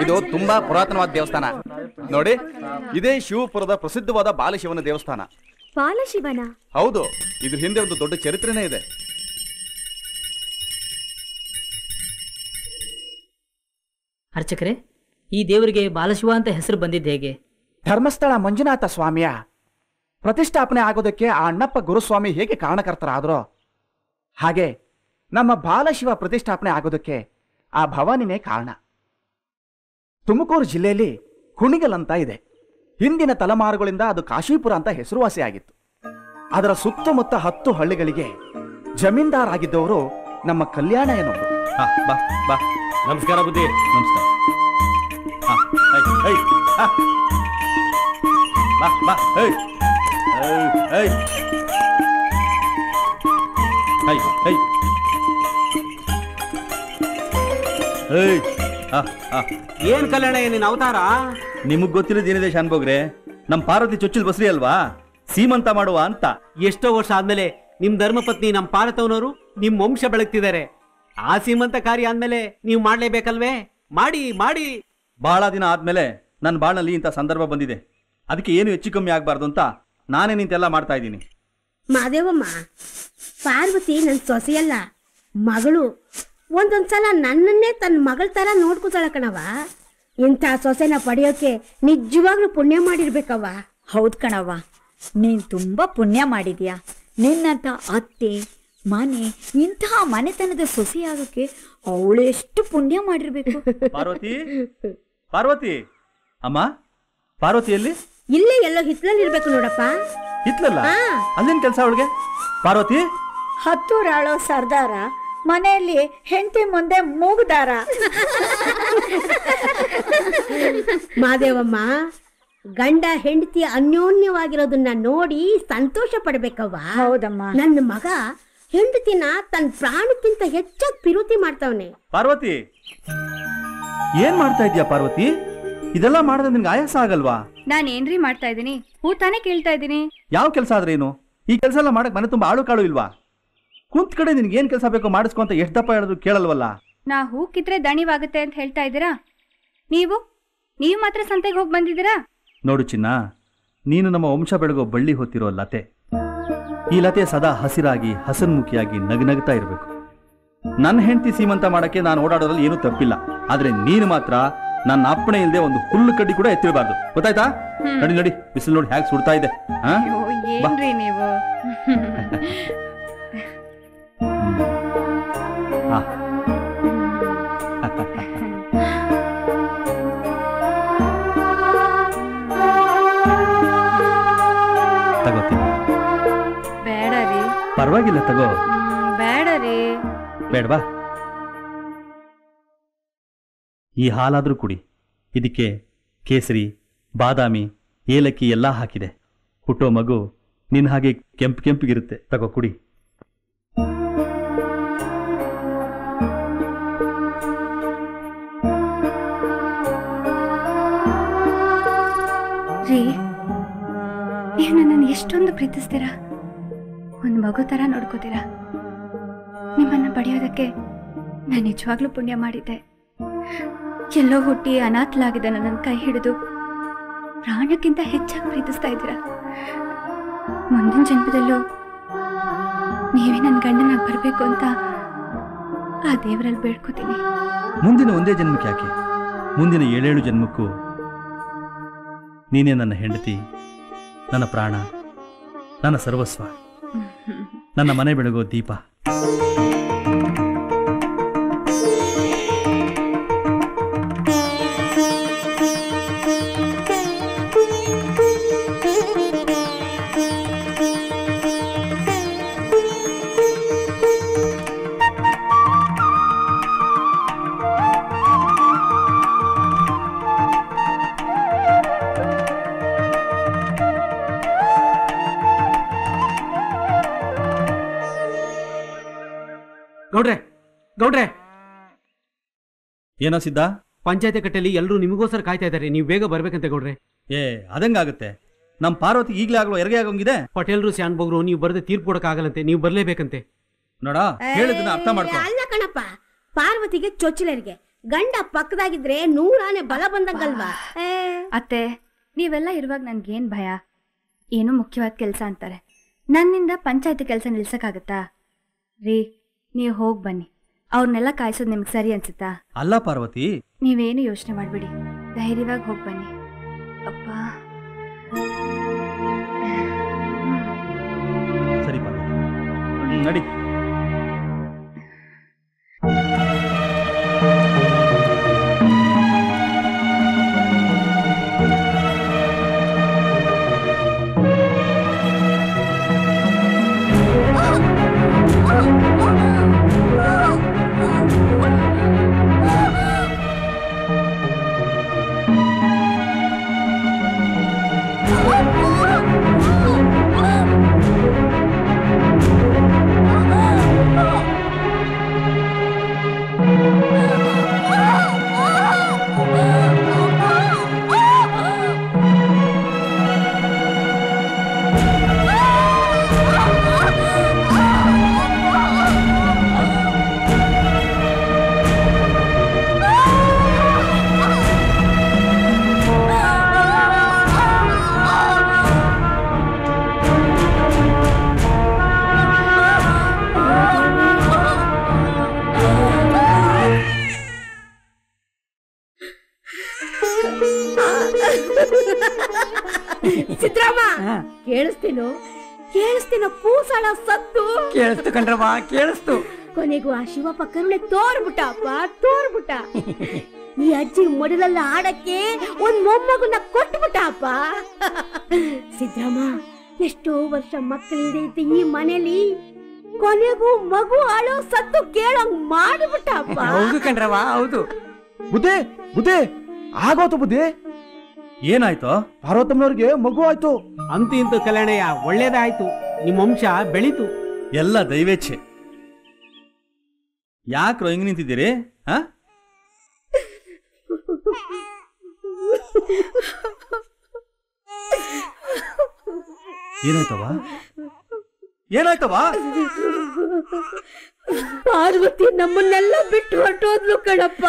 ಇದು ತುಂಬಾ ಪುರಾತನವಾದ ದೇವಸ್ಥಾನ ನೋಡಿ. ಇದೇ ಶಿವಪುರದ ಪ್ರಸಿದ್ಧವಾದ ಬಾಲಶಿವನ ದೇವಸ್ಥಾನ. ಬಾಲಶಿವನ? ಹೌದು. ಇದ್ರ ಹಿಂದೆ ಒಂದು ದೊಡ್ಡ ಚರಿತ್ರೆನೇ ಇದೆ. ಅರ್ಚಕರೇ, ಈ ದೇವರಿಗೆ ಬಾಲಶಿವ ಅಂತ ಹೆಸರು ಬಂದಿದ್ದು ಹೇಗೆ? ಧರ್ಮಸ್ಥಳ ಮಂಜುನಾಥ ಸ್ವಾಮಿಯ ಪ್ರತಿಷ್ಠಾಪನೆ ಆಗೋದಕ್ಕೆ ಆ ಅಣ್ಣಪ್ಪ ಗುರುಸ್ವಾಮಿ ಹೇಗೆ ಕಾರಣಕರ್ತರಾದ್ರೋ ಹಾಗೆ ನಮ್ಮ ಬಾಲಶಿವ ಪ್ರತಿಷ್ಠಾಪನೆ ಆಗೋದಕ್ಕೆ ಆ ಭವಾನಿನೇ ಕಾರಣ. ತುಮಕೂರು ಜಿಲ್ಲೆಯಲ್ಲಿ ಕುಣಿಗಲ್ ಅಂತ ಇದೆ. ಹಿಂದಿನ ತಲೆಮಾರುಗಳಿಂದ ಅದು ಕಾಶೀಪುರ ಅಂತ ಹೆಸರುವಾಸಿಯಾಗಿತ್ತು. ಅದರ ಸುತ್ತಮುತ್ತ 10 ಹಳ್ಳಿಗಳಿಗೆ ಜಮೀನ್ದಾರ್ ಆಗಿದ್ದವರು ನಮ್ಮ ಕಲ್ಯಾಣ ಎನ್ನುವರು. ಬಾ ಬಾ. ನಮಸ್ಕಾರ ಬುದ್ಧಿ. ನಮಸ್ಕಾರ. ಬಾ ಬಾ. ಏನ್ ಕಲ್ಯಾಣ, ಏನಿನ ಅವತಾರ? ನಿಮಗ್ ಗೊತ್ತಿರೋದೇನಿದೆ ಶಾನ್ಭೋಗ್ರೆ, ನಮ್ ಪಾರ್ವತಿ ಚೊಚ್ಚಲ್ ಬಸ್ರಿ ಅಲ್ವಾ, ಸೀಮಂತ ಮಾಡುವ ಅಂತ. ಎಷ್ಟೋ ವರ್ಷ ಆದ್ಮೇಲೆ ನಿಮ್ ಧರ್ಮಪತ್ನಿ ನಮ್ ಪಾರ್ವತವನವರು ನಿಮ್ ವಂಶ ಬೆಳಗ್ತಿದ್ದಾರೆ. ಆ ಸೀಮಂತ ಕಾರ್ಯ ಆದ್ಮೇಲೆ ನೀವು ಮಾಡ್ಲೇಬೇಕಲ್ವೇ? ಮಾಡಿ ಮಾಡಿ. ಬಹಳ ದಿನ ಆದ್ಮೇಲೆ ನನ್ನ ಬಾಳಲ್ಲಿ ಇಂಥ ಸಂದರ್ಭ ಬಂದಿದೆ. ಅದಕ್ಕೆ ಏನು ಹೆಚ್ಚು ಕಮ್ಮಿ ಆಗ್ಬಾರ್ದು ಅಂತ ನಾನೇ ನಿಂತೆಲ್ಲ ಮಾಡ್ತಾ ಇದ್ದೀನಿ. ಮಾದೇವಮ್ಮ, ಪಾರ್ವತಿ ನನ್ನ ಸೊಸೆಯಲ್ಲ, ಮಗಳು. ಒಂದೊಂದ್ಸಲ ನನ್ನನ್ನೇ ತನ್ನ ಮಗಳ ತರ ನೋಡ್ಕೊತಾಳ ಕಣವ. ಇಂಥ ಸೊಸೆನ ಪಡೆಯೋಕೆ ನಿಜವಾಗ್ಲೂ ಪುಣ್ಯ ಮಾಡಿರ್ಬೇಕವ್ವ. ಹೌದು ಕಣವ್ವ, ನೀನ್ ತುಂಬಾ ಪುಣ್ಯ ಮಾಡಿದ್ಯಾ. ನಿನ್ನಂತ ಅತ್ತೆ ಮನೆ, ಇಂತಹ ಮನೆತನದ ಸೊಸೆಯಾಗಕ್ಕೆ ಅವಳು ಎಷ್ಟು ಪುಣ್ಯ ಮಾಡಿರ್ಬೇಕು. ಪಾರ್ವತಿ, ಪಾರ್ವತಿ ಅಮ್ಮ, ಪಾರ್ವತಿಯಲ್ಲಿ ಇಲ್ಲೇ ಎಲ್ಲೋ ಹಿತ್ಲಲ್ಲಿ ಇರ್ಬೇಕು ನೋಡಪ್ಪ. ಹಿತ್ಲಲ್ಲ? ಅಲ್ಲೇನ್ ಕೆಲಸ ಅವಳಿಗೆ? ಪಾರ್ವತಿ ಹತ್ತೂರಾಳೋ ಸರ್ದಾರ, ಮನೆಯಲ್ಲಿ ಹೆಂಡತಿ ಮುಂದೆ ಮೂಗುದಾರ. ಮಾದೇವಮ್ಮ, ಗಂಡ ಹೆಂಡತಿ ಅನ್ಯೋನ್ಯವಾಗಿರೋದನ್ನ ನೋಡಿ ಸಂತೋಷ ಪಡ್ಬೇಕವ್ವ. ಹೌದಮ್ಮ. ನನ್ನ ಮಗ ಹೆಂಡತಿನ ತನ್ನ ಪ್ರಾಣಕ್ಕಿಂತ ಹೆಚ್ಚಾಗಿ ಪಿರುತಿ ಮಾಡ್ತಾವನೆ. ಪಾರ್ವತಿ, ಏನ್ ಮಾಡ್ತಾ ಇದ್ಯಾ ಪಾರ್ವತಿ? ಇದೆಲ್ಲ ಮಾಡಿದ್ರೆ ನಿನ್ಗೆ ಆಯಾಸ ಆಗಲ್ವಾ? ನಾನೇನ್ರಿ ಮಾಡ್ತಾ ಇದ್ದೀನಿ? ಹೂ ತಾನೇ ಕೇಳ್ತಾ ಇದ್ದೀನಿ. ಯಾವ ಕೆಲಸ ಆದ್ರೇನು? ಈ ಕೆಲಸ ಎಲ್ಲ ಮಾಡಕ್ ಮನೆ ತುಂಬಾ ಆಳು ಕಾಳು ಇಲ್ವಾ? ಕುಂತ್ ಕಡೆ ನಿನ್ಗೆ ಏನ್ ಕೆಲಸ ಬೇಕೋ ಮಾಡಿಸ್ಕೊ ಅಂತ ಎಷ್ಟ್ ದಪ್ಪ ಹೇಳಿದ್ರು ಕೇಳಲ್ವಲ್ಲ. ನಾ ಹೂ ಕಿತ್ರೆ ದಣಿವಾಗುತ್ತೆ ಅಂತ ಹೇಳ್ತಾ ಇದ್ದೀರಾ? ನೀವು ಮಾತ್ರ ಸಂತೆಗೆ ಹೋಗಿ ಬಂದಿದ್ದೀರಾ? ನೋಡು ಚಿನ್ನ, ನೀನು ನಮ್ಮ ವಂಶ ಬೆಳಗೋ ಬಳ್ಳಿ ಹೊತ್ತಿರೋ ಲತೆ. ಈ ಲತೆ ಸದಾ ಹಸಿರಾಗಿ ಹಸನ್ಮುಖಿಯಾಗಿ ನಗನಗ್ತಾ ಇರಬೇಕು. ನನ್ನ ಹೆಂಡತಿ ಸೀಮಂತ ಮಾಡಕ್ಕೆ ನಾನು ಓಡಾಡೋದ್ರಲ್ಲಿ ಏನೂ ತಪ್ಪಿಲ್ಲ. ಆದ್ರೆ ನೀನು ಮಾತ್ರ ನನ್ನ ಅಪ್ಪಣೆ ಇಲ್ಲದೆ ಒಂದು ಹುಲ್ಲು ಕಡ್ಡಿ ಕೂಡ ಎತ್ತಿರಬಾರ್ದು, ಗೊತ್ತಾಯ್ತಾ? ನಡಿ ನಡಿ, ಬಿಸಿಲು ನೋಡಿ ಹ್ಯಾಕ್ ಸುಡ್ತಾ ಇದೆ. ಏನ್ರಿ ನೀವು? ತಗೋತೀನಿ. ಬೇಡ ರೀ. ಪರವಾಗಿಲ್ಲ, ತಗೋ. ಬೇಡ ರೀ. ಬೇಡವಾ? ಈ ಹಾಲಾದ್ರೂ ಕುಡಿ. ಇದಕ್ಕೆ ಕೇಸರಿ, ಬಾದಾಮಿ, ಏಲಕ್ಕಿ ಎಲ್ಲ ಹಾಕಿದೆ. ಹುಟ್ಟೋ ಮಗು ನಿನ್ನ ಹಾಗೆ ಕೆಂಪಿಗಿರುತ್ತೆ. ತಗೋ ಕುಡಿ. ರೀ, ನೀವು ನನ್ನನ್ನು ಎಷ್ಟೊಂದು ಪ್ರೀತಿಸ್ತೀರಾ, ಒಂದು ಮಗು ತರ ನೋಡ್ಕೋತೀರಾ. ನಿಮ್ಮನ್ನ ಪಡೆಯೋದಕ್ಕೆ ನಾನು ನಿಜವಾಗ್ಲೂ ಪುಣ್ಯ ಮಾಡಿದ್ದೆ. ಎಲ್ಲೋ ಹುಟ್ಟಿ ಅನಾಥಲಾಗಿದ್ದ ನನ್ನನ್ನು ಕೈ ಹಿಡಿದು ಪ್ರಾಣಕ್ಕಿಂತ ಹೆಚ್ಚಾಗಿ ಪ್ರೀತಿಸ್ತಾ ಇದ್ದೀರಾ. ಮುಂದಿನ ಜನ್ಮದಲ್ಲೂ ನೀವೇ ನನ್ನ ಗಂಡನಾಗಿ ಬರಬೇಕು ಅಂತ ಆ ದೇವರಲ್ಲಿ ಬೇಡ್ಕೋತೀನಿ. ಮುಂದಿನ ಒಂದೇ ಜನ್ಮಕ್ಕೆ ಯಾಕೆ, ಮುಂದಿನ 7 ಜನ್ಮಕ್ಕೂ ನೀನೇ ನನ್ನ ಹೆಂಡತಿ, ನನ್ನ ಪ್ರಾಣ, ನನ್ನ ಸರ್ವಸ್ವ, ನನ್ನ ಮನೆ ಬೆಳಗೋ ದೀಪ. ಗೌಡ್ರೆ, ಗೌಡ್ರೆ, ಏನೋ ಸಿದ್ಧ? ಪಂಚಾಯತಿ ಕಟ್ಟೆಯಲ್ಲಿ ಎಲ್ಲರೂ ನಿಮಗೋಸ್ಕರ ಕಾಯ್ತಾ ಇದ್ದಾರೆ. ನೀವು ಬೇಗ ಬರ್ಬೇಕಂತೆ ಗೌಡ್ರೆ. ಅದಂಗಾಗುತ್ತೆ? ನಮ್ಮ ಪಾರ್ವತಿ ಈಗಲೇ ಆಗಲೋ ಎರಗೆ ಆಗೋಂಗಿದೆ. ಪಟೇಲ್ರು ಶಾನ್ಭೋಗ್ರು ನೀವು ಬರದೆ ತೀರ್ಪು ಕೊಡೋಕ್ಕಾಗಲ್ಲಂತೆ, ನೀವು ಬರಲೇಬೇಕಂತೆ. ನೋಡ ಹೇಳಿದನ್ನ ಅರ್ಥ ಮಾಡ್ಕೊ. ಅಲ್ಲ ಕಣಪ್ಪ, ಪಾರ್ವತಿಗೆ ಚೊಚ್ಚಲರಿಗೆ ಗಂಡ ಪಕ್ಕದಾಗಿದ್ರೆ 100 ಆನೆ ಬಲ ಬಂದಂಗಲ್ವಾ? ಅತ್ತೆ, ನೀವೆಲ್ಲ ಇರುವಾಗ ನನ್ಗೇನ್ ಭಯ? ಏನೋ ಮುಖ್ಯವಾದ ಕೆಲಸ ಅಂತಾರೆ, ನನ್ನಿಂದ ಪಂಚಾಯತಿ ಕೆಲಸ ನಿಲ್ಸಕ್ಕಾಗತ್ತಾ? ರೀ, ನೀವು ಹೋಗಿ ಬನ್ನಿ. ಅವ್ರನ್ನೆಲ್ಲ ಕಾಯಿಸೋದು ನಿಮ್ಗೆ ಸರಿ ಅನ್ಸುತ್ತಾ? ಅಲ್ಲ ಪಾರ್ವತಿ, ನೀವೇನು ಯೋಚನೆ ಮಾಡ್ಬಿಡಿ, ಧೈರ್ಯವಾಗಿ ಹೋಗಿ ಬನ್ನಿ. ಅಪ್ಪ ಸರಿ ಪಾರ್ವತಿ, ನಡಿ. ಸಿದ್ರಾಮ, ಕೇಳಿಸ್ತೀನೋ ಕೂಸಾಳ ಸತ್ತು? ಕೇಳಿಸ್ತು ಕಣ್ರವ್ವ, ಕೇಳಿಸ್ತು. ಕೊನೆಗೂ ಆ ಶಿವಪ್ಪ ಕರುಣೆ ತೋರ್ಬಿಟ್ಟ. ಈ ಅಜ್ಜಿ ಮಡಲಲ್ಲ ಆಡಕ್ಕೆ ಒಂದ್ ಮೊಮ್ಮಗುನ ಕೊಟ್ಬಿಟ್ಟಪ್ಪ. ಸಿದ್ರಾಮ, ಎಷ್ಟೋ ವರ್ಷ ಮಕ್ಕಳಿಂದ ಇದ್ದ ಈ ಮನೇಲಿ ಕೊನೆಗೂ ಮಗು ಆಳೋ ಸತ್ತು ಕೇಳಂಗ್ ಮಾಡಿಬಿಟ್ಟಪ್ಪ. ಹೌದು ಕಣ್ರವ್ವ, ಹೌದು. ಬುದ್ಧಿ ಆಗೋತು ಬುದ್ಧಿ. ಏನಾಯ್ತು? ಪಾರ್ವತಮ್ಮನವ್ರಿಗೆ ಮಗು ಆಯ್ತು. ಅಂತೂ ಇಂತೂ ಕಲ್ಯಾಣಯ್ಯ, ಒಳ್ಳೇದಾಯ್ತು. ನಿಮ್ಮ ವಂಶ ಬೆಳೀತು. ಎಲ್ಲ ದೈವೇಚ್ಛೆ. ಯಾಕ್ರೋ ಹಿಂಗ್ ನಿಂತಿದ್ದೀರಿ? ಏನಾಯ್ತವ? ಪಾರ್ವತಿ ನಮ್ಮನ್ನೆಲ್ಲ ಬಿಟ್ಟು ಹೊರಟೋದ್ಲು ಕಣಪ್ಪ.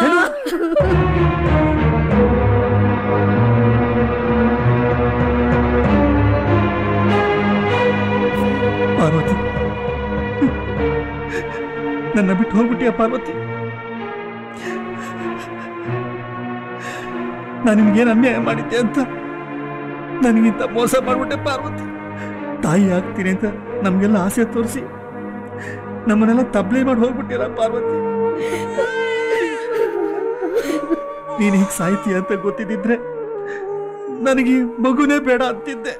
ಪಾರ್ವತಿ, ನನ್ನ ಬಿಟ್ಟು ಹೋಗ್ಬಿಟ್ಟಿಯ ಪಾರ್ವತಿ. ನಾನು ನಿಮ್ಗೇನು ಅನ್ಯಾಯ ಮಾಡಿದ್ದೆ ಅಂತ ನನಗಿಂತ ಮೋಸ ಮಾಡ್ಬಿಟ್ಟೆ ಪಾರ್ವತಿ. ತಾಯಿ ಆಗ್ತೀನಿ ಅಂತ ನಮ್ಗೆಲ್ಲ ಆಸೆ ತೋರಿಸಿ ನಮ್ಮನ್ನೆಲ್ಲ ತಬ್ಲೆ ಮಾಡಿ ಹೋಗ್ಬಿಟ್ಟಿಲ್ಲ ಪಾರ್ವತಿ. ನೀನ್ ಹೀಗೆ ಸಾಯ್ತೀಯ ಅಂತ ಗೊತ್ತಿದ್ದಿದ್ರೆ ನನಗೆ ಮಗುನೇ ಬೇಡ ಅಂತಿದ್ದೆ.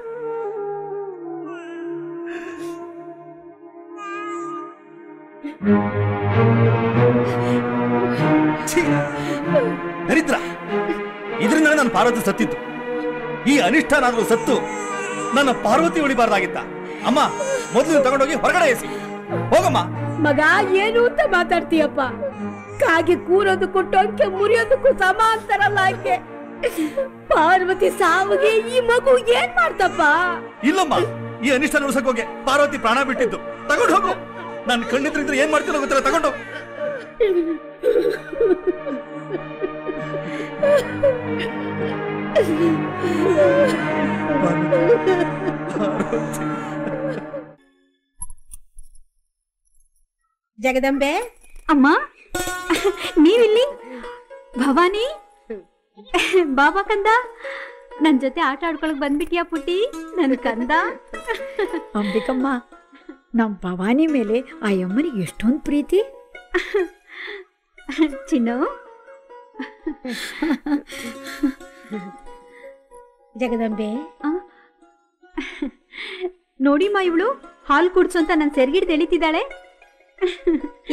ದರಿದ್ರ, ಇದರಿಂದ ನನ್ನ ಪಾರ್ವತಿ ಸತ್ತಿತ್ತು. ಈ ಅನಿಷ್ಟನಾದ್ರೂ ಸತ್ತು ನನ್ನ ಪಾರ್ವತಿ ಉಳಿಬಾರ್ದಾಗಿತ್ತ. ಅಮ್ಮ, ಮೊದಲು ತಗೊಂಡೋಗಿ ಹೊರಗಡೆ ಎಸಿ ಹೋಗಮ್ಮ. ಮಗ, ಏನು ಅಂತ ಮಾತಾಡ್ತೀಯಪ್ಪ? ಕಾಗೆ ಕೂರೋದಕ್ಕೂ ಟೊಂಕೆ ಮುರಿಯೋದಕ್ಕೂ ಸಮ ಅಂತಾರಲ್ಲ ಹಾಗೆ. ಪಾರ್ವತಿ ಸಾವಿಗೆ ಈ ಮಗು ಏನ್ ಮಾಡ್ತಪ್ಪ? ಇಲ್ಲಮ್ಮ, ಈ ಅನಿಷ್ಟ ನುಡ್ಸಕ್ ಹೋಗಿ ಪಾರ್ವತಿ ಪ್ರಾಣ ಬಿಟ್ಟಿದ್ದು. ತಗೊಂಡು ಹೋಗು. ನಾನು ಕಣ್ಣಿದ್ರಿದ್ರೆ ಏನ್ ಮಾಡ್ತೀನೋ ಗೊತ್ತಿಲ್ಲ, ತಗೊಂಡು. ಜಗದಂಬೆ ಅಮ್ಮ, ನೀವಿಲ್ಲಿ? ಭವಾನಿ, ಬಾಬಾ ಕಂದ, ನನ್ ಜೊತೆ ಆಟ ಆಡ್ಕೊಳಕ್ ಬಂದ್ಬಿಟ್ಟಿಯಾ ಪುಟ್ಟಿ, ನನ್ ಕಂದ. ಅಂಬಿಕಮ್ಮ, ನಮ್ ಭವಾನಿ ಮೇಲೆ ಆ ಅಮ್ಮನಿಗೆ ಎಷ್ಟೊಂದು ಪ್ರೀತಿ. ಚಿನ್ನು, ಜಗದಂಬೆ, ನೋಡಿಮ್ಮ, ಇವಳು ಹಾಲು ಕುಡ್ಸು ಅಂತ ನನ್ ಸೆರ್ಗಿಡ್ದು ಎಳಿತಿದ್ದಾಳೆ.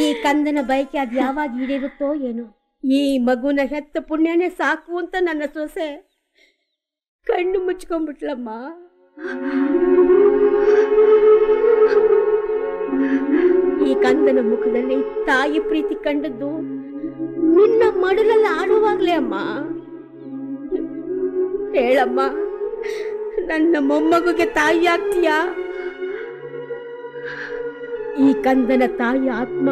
ಈ ಕಂದನ ಬೈಕೆ ಅದ್ ಯಾವಾಗ ಈಡೇರುತ್ತೋ ಏನೋ. ಈ ಮಗುನ ಹೆತ್ತ ಪುಣ್ಯನೇ ಸಾಕು ಅಂತ ನನ್ನ ಸೊಸೆ ಕಣ್ಣು ಮುಚ್ಕೊಂಡ್ಬಿಟ್ಲಮ್ಮ. ಈ ಕಂದನ ಮುಖದಲ್ಲಿ ತಾಯಿ ಪ್ರೀತಿ ಕಂಡದ್ದು ನಿನ್ನ ಮಡಲಲ್ಲಿ ಆಡುವಾಗ್ಲೇ ಅಮ್ಮ. ಹೇಳಮ್ಮ, ನನ್ನ ಮೊಮ್ಮಗುಗೆ ತಾಯಿ ಆಗ್ತೀಯಾ? ಈ ಕಂದನ ತಾಯಿ ಆತ್ಮ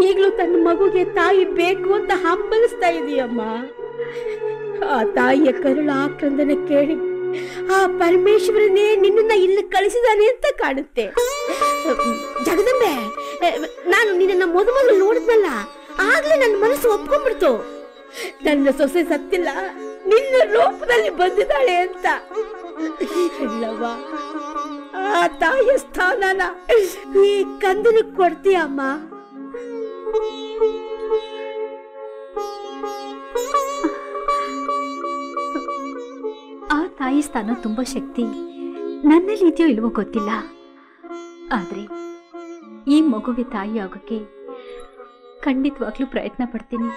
ಈಗಲೂ ತನ್ನ ಮಗುಗೆ ತಾಯಿ ಬೇಕು ಅಂತ ಹಂಬಲಿಸ್ತಾ ಇದೆಯಮ್ಮ. ಆ ತಾಯಿಯ ಕರುಳ ಆಕ್ರಂದನ ಕೇಳಿ ಆ ಪರಮೇಶ್ವರನೇ ನಿನ್ನನ್ನ ಇಲ್ಲಿ ಕಳಿಸಿದಾನೆ ಅಂತ ಕಾಣುತ್ತೆ. ಜಗದಂಬೆ, ನಾನು ನಿನ್ನ ಮೊದಲು ನೋಡಿದ್ನಲ್ಲ, ಆಗ್ಲೇ ನನ್ನ ಮನಸ್ಸು ಒಪ್ಕೊಂಡ್ಬಿಡ್ತು. ನನ್ನ ಸೊಸೆ ಸತ್ತಿಲ್ಲ, ನಿನ್ನ ರೂಪದಲ್ಲಿ ಬಂದಿದ್ದಾಳೆ ಅಂತ. ಇಲ್ಲವ್ವ, ಆ ತಾಯಿಯ ಸ್ಥಾನನ ಈ ಕಂದನ ಕೊಡ್ತೀಯಮ್ಮ. ಆ ತಾಯಿ ಸ್ಥಾನ ತುಂಬಾ ಶಕ್ತಿ ನನ್ನಲ್ಲಿ ಇದೆಯೋ ಇಲ್ವೋ ಗೊತ್ತಿಲ್ಲ. ಆದ್ರೆ ಈ ಮಗುಗೆ ತಾಯಿ ಆಗೋಕೆ ಖಂಡಿತವಾಗ್ಲೂ ಪ್ರಯತ್ನ ಪಡ್ತೀನಿ.